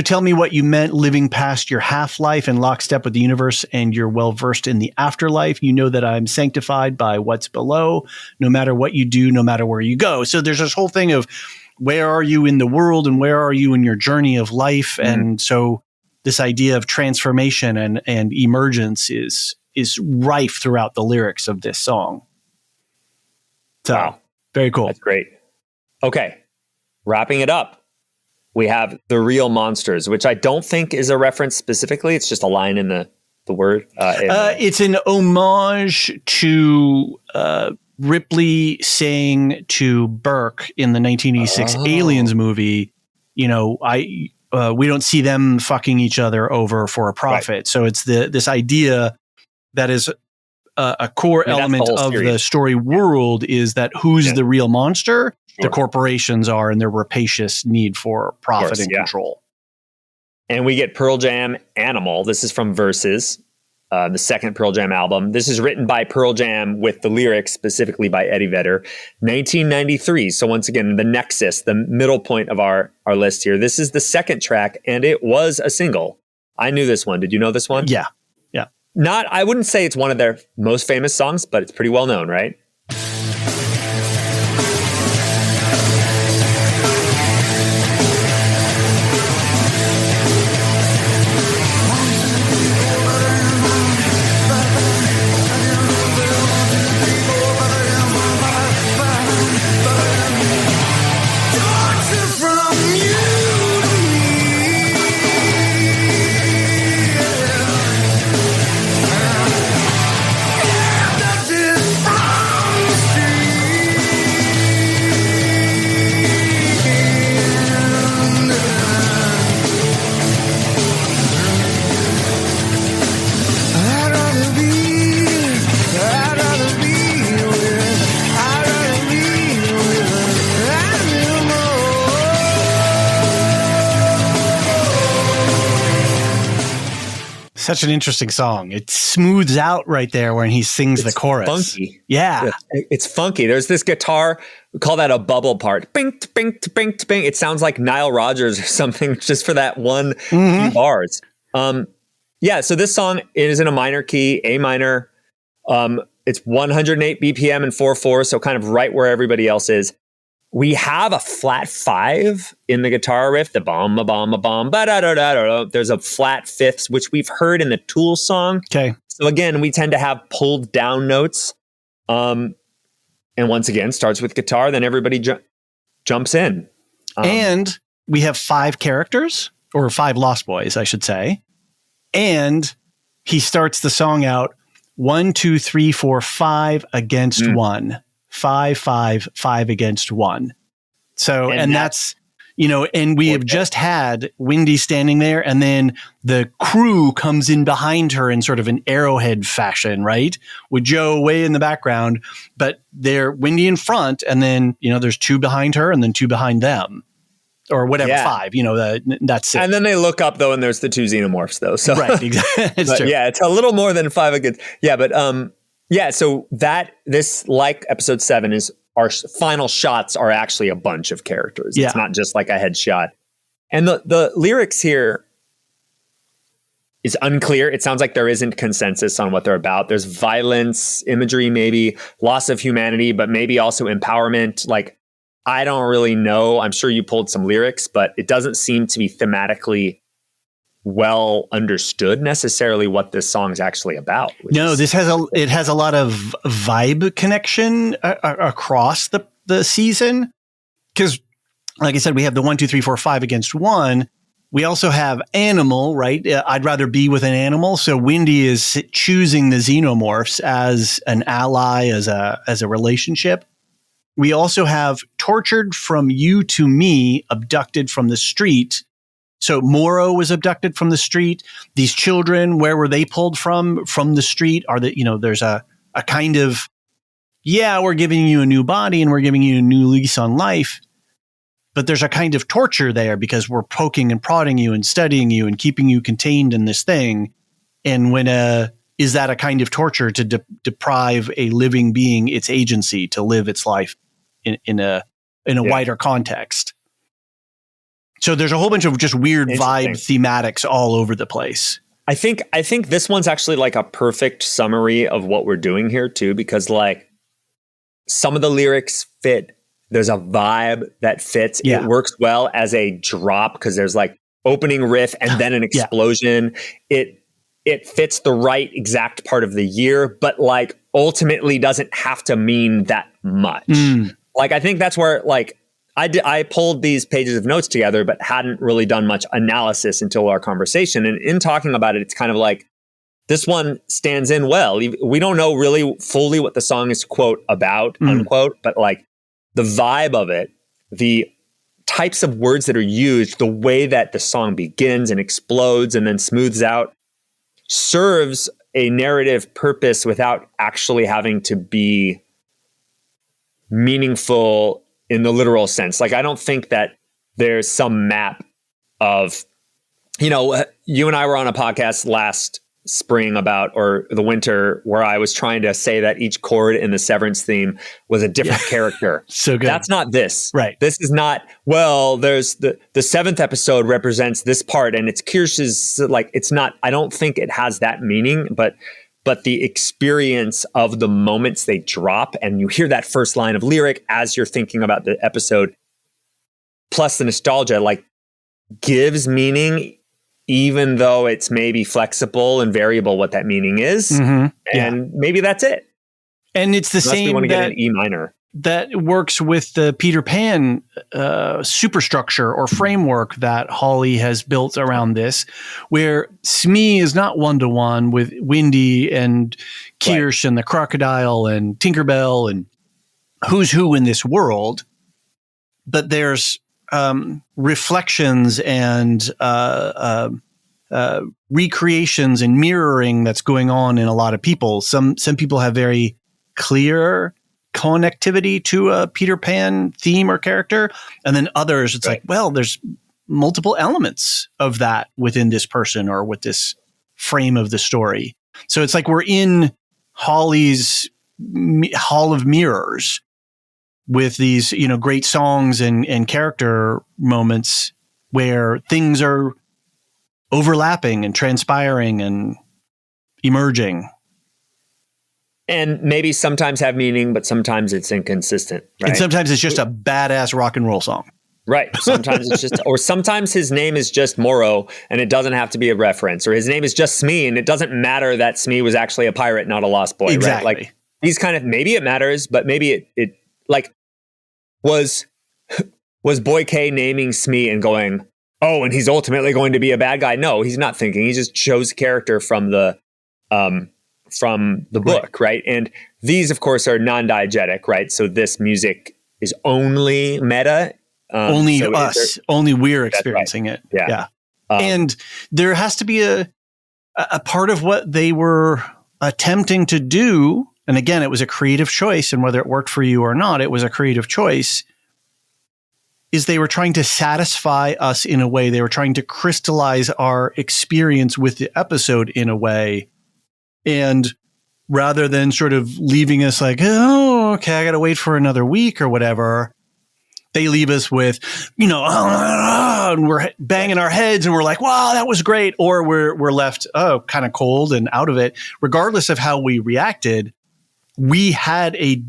tell me what you meant living past your half-life in lockstep with the universe, and you're well-versed in the afterlife. You know that I'm sanctified by what's below, no matter what you do, no matter where you go. So there's this whole thing of where are you in the world and where are you in your journey of life? And so this idea of transformation and emergence is rife throughout the lyrics of this song. So wow. Very cool. That's great. Okay, wrapping it up, we have the real monsters, which I don't think is a reference specifically. It's just a line in the word. It's an homage to Ripley saying to Burke in the 1986 Aliens movie, we don't see them fucking each other over for a profit. Right. So it's this idea that is a core element of the story world is that who's the real monster? Sure. The corporations are, and their rapacious need for profit and control. And we get Pearl Jam Animal. This is from Versus, the second Pearl Jam album. This is written by Pearl Jam with the lyrics specifically by Eddie Vedder. 1993. So once again, the nexus, the middle point of our list here. This is the second track, and it was a single. I knew this one. Did you know this one? Yeah. I wouldn't say it's one of their most famous songs, but it's pretty well known, right? Such an interesting song. It smooths out right there when he sings the chorus. Funky. Yeah. It's funky. There's this guitar, we call that a bubble part. Bing, bing, bing, bing. It sounds like Nile Rodgers or something just for that one few bars. So this song is in a minor key, A minor. It's 108 BPM and 4/4, so kind of right where everybody else is. We have a flat 5 in the guitar riff, the bomb, ba-da-da-da-da-da. There's a flat 5th, which we've heard in the Tool song. Okay. So again, we tend to have pulled down notes. And once again, starts with guitar, then everybody jumps in. And we have 5 characters, or 5 Lost Boys, I should say. And he starts the song out 1, 2, 3, 4, 5 against 1. 5, 5, 5 against 1. So, and that's, and we have just had Wendy standing there, and then the crew comes in behind her in sort of an arrowhead fashion, right? With Joe way in the background, but they're Wendy in front, and then, there's 2 behind her and then 2 behind them. Or whatever, 5, that's it. And then they look up, though, and there's the 2 xenomorphs, though. So, right, exactly. It's a little more than 5 against. Yeah, but so this, like episode 7, is our final shots are actually a bunch of characters. It's not just like a headshot. And the lyrics here is unclear. It sounds like there isn't consensus on what they're about. There's violence, imagery, maybe loss of humanity, but maybe also empowerment. Like, I don't really know. I'm sure you pulled some lyrics, but it doesn't seem to be thematically well understood necessarily what this song is actually about. No, it has a lot of vibe connection across the season. Because, like I said, we have the 1, 2, 3, 4, 5 against 1. We also have animal, right? I'd rather be with an animal. So Wendy is choosing the xenomorphs as an ally, as a relationship. We also have tortured from you to me, abducted from the street. So Morrow was abducted from the street. These children, where were they pulled from? From the street? Are they, there's a kind of, we're giving you a new body and we're giving you a new lease on life. But there's a kind of torture there because we're poking and prodding you and studying you and keeping you contained in this thing. And is that a kind of torture to deprive a living being its agency to live its life in a wider context? So there's a whole bunch of just weird vibe thematics all over the place. I think this one's actually like a perfect summary of what we're doing here too, because like some of the lyrics fit. There's a vibe that fits. Yeah. It works well as a drop because there's like opening riff and then an explosion. Yeah. It fits the right exact part of the year, but like ultimately doesn't have to mean that much. Like, I think that's where like I pulled these pages of notes together, but hadn't really done much analysis until our conversation. And in talking about it, it's kind of like this one stands in well. We don't know really fully what the song is, quote, about, unquote, but like the vibe of it, the types of words that are used, the way that the song begins and explodes and then smooths out serves a narrative purpose without actually having to be meaningful in the literal sense. Like, I don't think that there's some map of, you and I were on a podcast last spring or the winter where I was trying to say that each chord in the Severance theme was a different character. So good. That's not this. Right. This is not, there's the 7th episode represents this part and it's Kirsch's, like, it's not, I don't think it has that meaning, but the experience of the moments they drop and you hear that first line of lyric as you're thinking about the episode, plus the nostalgia, like, gives meaning, even though it's maybe flexible and variable what that meaning is. Mm-hmm. And maybe that's it. And it's the Unless same we want to get an E minor. That works with the Peter Pan superstructure or framework that Hawley has built around this, where Smee is not one-to-one with Wendy and Kirsch and the crocodile and Tinkerbell and who's who in this world. But there's reflections and recreations and mirroring that's going on in a lot of people. Some people have very clear connectivity to a Peter Pan theme or character, and then others it's like, well, there's multiple elements of that within this person or with this frame of the story. So it's like we're in Hawley's Hall of Mirrors with these, great songs and character moments where things are overlapping and transpiring and emerging. And maybe sometimes have meaning, but sometimes it's inconsistent, right? And sometimes it's just a badass rock and roll song. Right. Sometimes it's just, or sometimes his name is just Morrow and it doesn't have to be a reference, or his name is just Smee and it doesn't matter that Smee was actually a pirate, not a lost boy. Exactly. Right? Like these kind of, maybe it matters, but maybe it like was Boy K naming Smee and going, oh, and he's ultimately going to be a bad guy. No, he's not thinking. He just chose character from the book. Right. And these, of course, are non-diegetic. Right. So this music is only meta. Only us, only we're experiencing it. Yeah. And there has to be a part of what they were attempting to do. And again, it was a creative choice, and whether it worked for you or not, it was a creative choice, is they were trying to satisfy us in a way. They were trying to crystallize our experience with the episode in a way. And rather than sort of leaving us like, oh, okay, I got to wait for another week or whatever, they leave us with, and we're banging our heads and we're like, wow, that was great. Or we're left, kind of cold and out of it. Regardless of how we reacted, we had a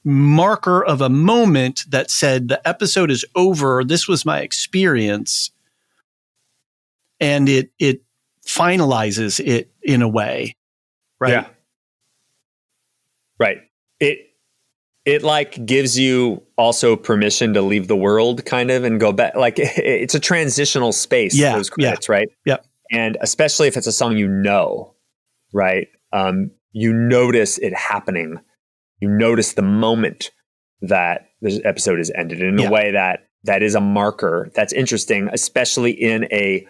marker of a moment that said the episode is over. This was my experience. And it finalizes it in a way. Right. Yeah. Right. It like gives you also permission to leave the world kind of and go back. Like it's a transitional space. Yeah. Those credits, right? Yeah. And especially if it's a song, right? You notice it happening. You notice the moment that the episode is ended in a way that is a marker. That's interesting, especially in a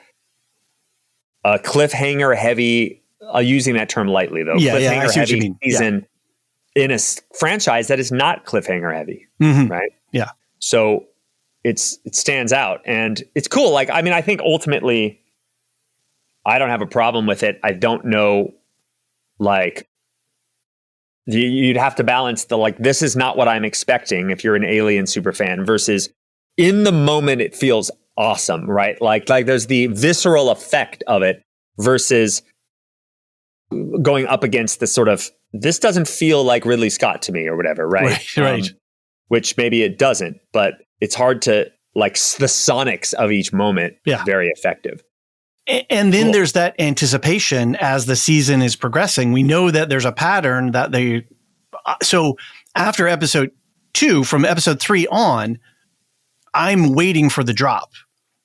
cliffhanger heavy, using that term lightly though. Cliffhanger heavy season in a franchise that is not cliffhanger heavy. Mm-hmm. Right. Yeah. So it stands out and it's cool. Like, I mean, I think ultimately I don't have a problem with it. I don't know, like, you'd have to balance the, like, this is not what I'm expecting if you're an Alien super fan versus in the moment it feels awesome, right? Like there's the visceral effect of it versus going up against the sort of, this doesn't feel like Ridley Scott to me or whatever, right? Right. Which maybe it doesn't, but it's hard to, like, the sonics of each moment is very effective. And then there's that anticipation as the season is progressing. We know that there's a pattern that so after episode 2, from episode 3 on, I'm waiting for the drop.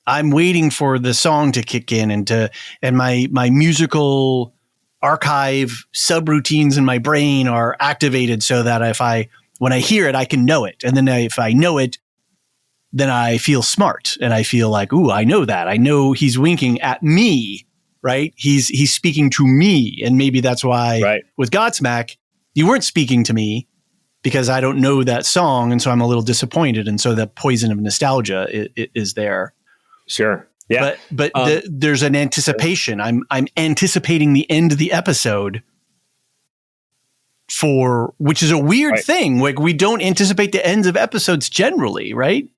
I'm waiting for the song to kick in and my musical archive subroutines in my brain are activated so that when I hear it, I can know it. And then if I know it, then I feel smart and I feel like, ooh, I know that. I know he's winking at me, right? He's speaking to me. And maybe that's why with Godsmack, you weren't speaking to me because I don't know that song. And so I'm a little disappointed. And so the poison of nostalgia is there. Sure. Yeah. But there's an anticipation. I'm anticipating the end of the episode which is a weird thing. Like, we don't anticipate the ends of episodes generally, right?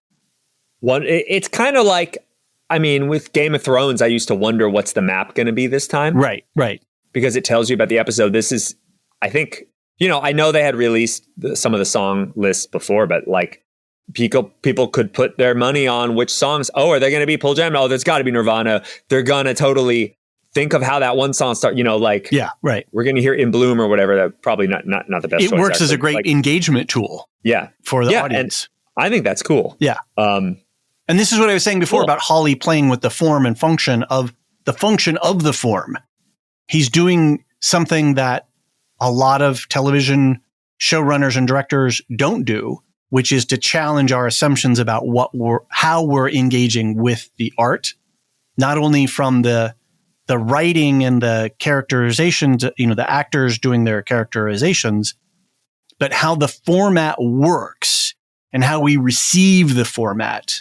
It's kind of like, I mean, with Game of Thrones, I used to wonder what's the map going to be this time. Right. Because it tells you about the episode. This is, I think, I know they had released some of the song lists before, but like people could put their money on which songs. Oh, are they going to be Pearl Jam? Oh, there's got to be Nirvana. They're going to totally think of how that one song starts, like, we're going to hear In Bloom or whatever. That probably not the best. It works as a great engagement tool. Yeah. For the audience. And I think that's cool. Yeah. And this is what I was saying before about Hawley playing with the form and function of the form. He's doing something that a lot of television showrunners and directors don't do, which is to challenge our assumptions about how we're engaging with the art, not only from the writing and the characterizations, the actors doing their characterizations, but how the format works and how we receive the format.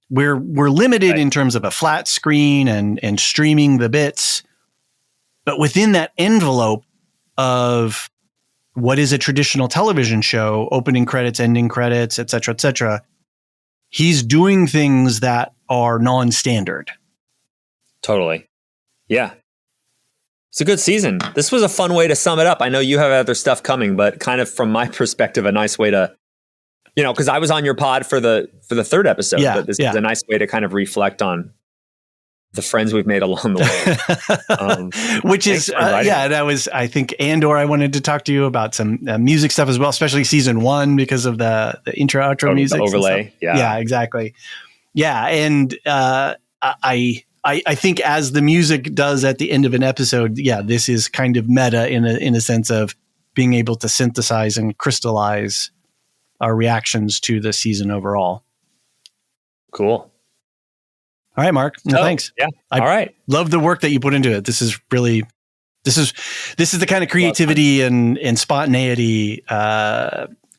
We're limited in terms of a flat screen and streaming the bits. But within that envelope of what is a traditional television show, opening credits, ending credits, et cetera, he's doing things that are non-standard. Totally. Yeah. It's a good season. This was a fun way to sum it up. I know you have other stuff coming, but kind of from my perspective, a nice way to, because I was on your pod for the third episode, but this is a nice way to kind of reflect on the friends we've made along the way. Which is, that was, I think, I wanted to talk to you about some music stuff as well, especially season 1 because of the intro, outro music. Overlay. Yeah, exactly. Yeah. And I think as the music does at the end of an episode, this is kind of meta in a sense of being able to synthesize and crystallize our reactions to the season overall. Cool. All right, Mark. Well, thanks. Yeah. All right. Love the work that you put into it. This is the kind of creativity and spontaneity,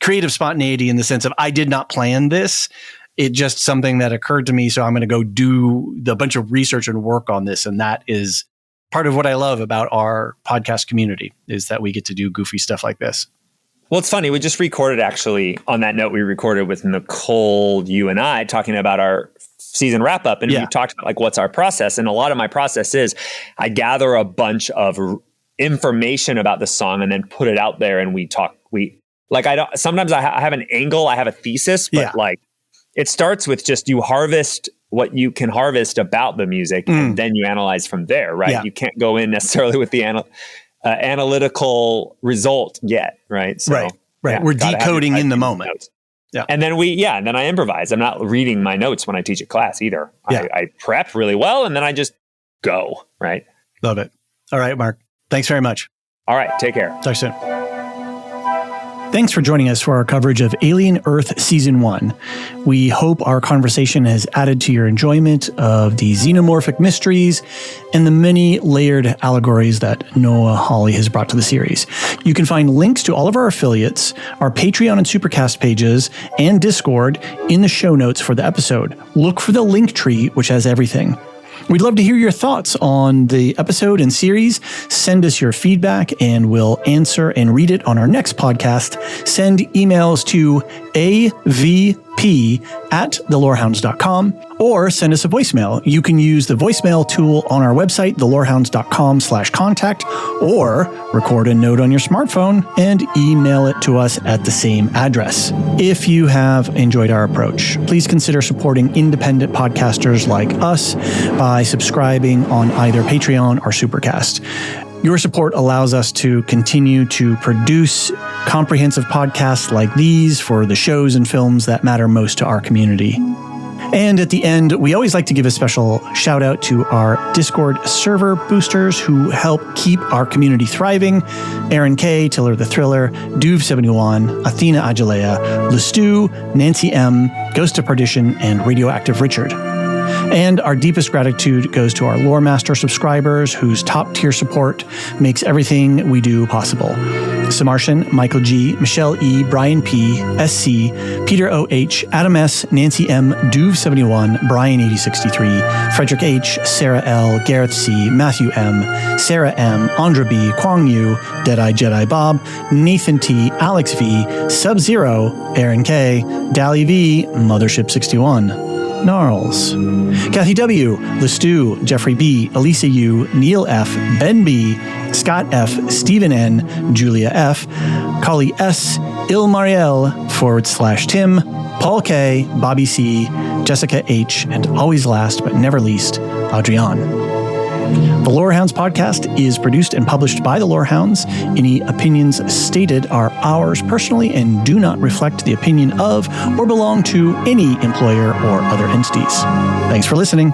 creative spontaneity in the sense of I did not plan this. It just something that occurred to me. So I'm going to go do a bunch of research and work on this. And that is part of what I love about our podcast community is that we get to do goofy stuff like this. Well, it's funny. We just recorded actually on that note, we recorded with Nicole, you and I talking about our season wrap up. And we talked about like, what's our process? And a lot of my process is I gather a bunch of information about the song and then put it out there. And we talk, sometimes I have an angle, I have a thesis, but it starts with just you harvest what you can harvest about the music and then you analyze from there, right? Yeah. You can't go in necessarily with the analytical result yet, right? So, right. Yeah, we're decoding in the moment. Notes. Yeah. And then then I improvise. I'm not reading my notes when I teach a class either. Yeah. I prep really well and then I just go, right? Love it. All right, Mark. Thanks very much. All right. Take care. Talk soon. Thanks for joining us for our coverage of Alien Earth Season 1. We hope our conversation has added to your enjoyment of the xenomorphic mysteries and the many layered allegories that Noah Hawley has brought to the series. You can find links to all of our affiliates, our Patreon and Supercast pages, and Discord in the show notes for the episode. Look for the link tree, which has everything. We'd love to hear your thoughts on the episode and series. Send us your feedback and we'll answer and read it on our next podcast. Send emails to avp@thelorehounds.com or send us a voicemail. You can use the voicemail tool on our website, thelorehounds.com/contact, or record a note on your smartphone and email it to us at the same address. If you have enjoyed our approach, please consider supporting independent podcasters like us by subscribing on either Patreon or Supercast. Your support allows us to continue to produce comprehensive podcasts like these for the shows and films that matter most to our community. And at the end, we always like to give a special shout out to our Discord server boosters who help keep our community thriving. Aaron K, Tiller the Thriller, Duve71, Athena Ajalea, Lestu, Nancy M, Ghost of Perdition, and Radioactive Richard. And our deepest gratitude goes to our Lore Master subscribers whose top tier support makes everything we do possible. Samartian, Michael G, Michelle E, Brian P, SC, Peter O.H, Adam S, Nancy M, Duve71, Brian 8063, Frederick H, Sarah L, Gareth C, Matthew M, Sarah M, Andra B, Kwang Yu, Deadeye Jedi Bob, Nathan T, Alex V, Sub-Zero, Aaron K, Dally V, Mothership 61. Gnarls, Kathy W, Lestu, Jeffrey B, Elisa U, Neil F, Ben B, Scott F, Stephen N, Julia F, Kali S, Ilmariel /Tim, Paul K, Bobby C, Jessica H, and always last but never least, Adrian. The Lorehounds podcast is produced and published by the Lorehounds. Any opinions stated are ours personally and do not reflect the opinion of or belong to any employer or other entities. Thanks for listening.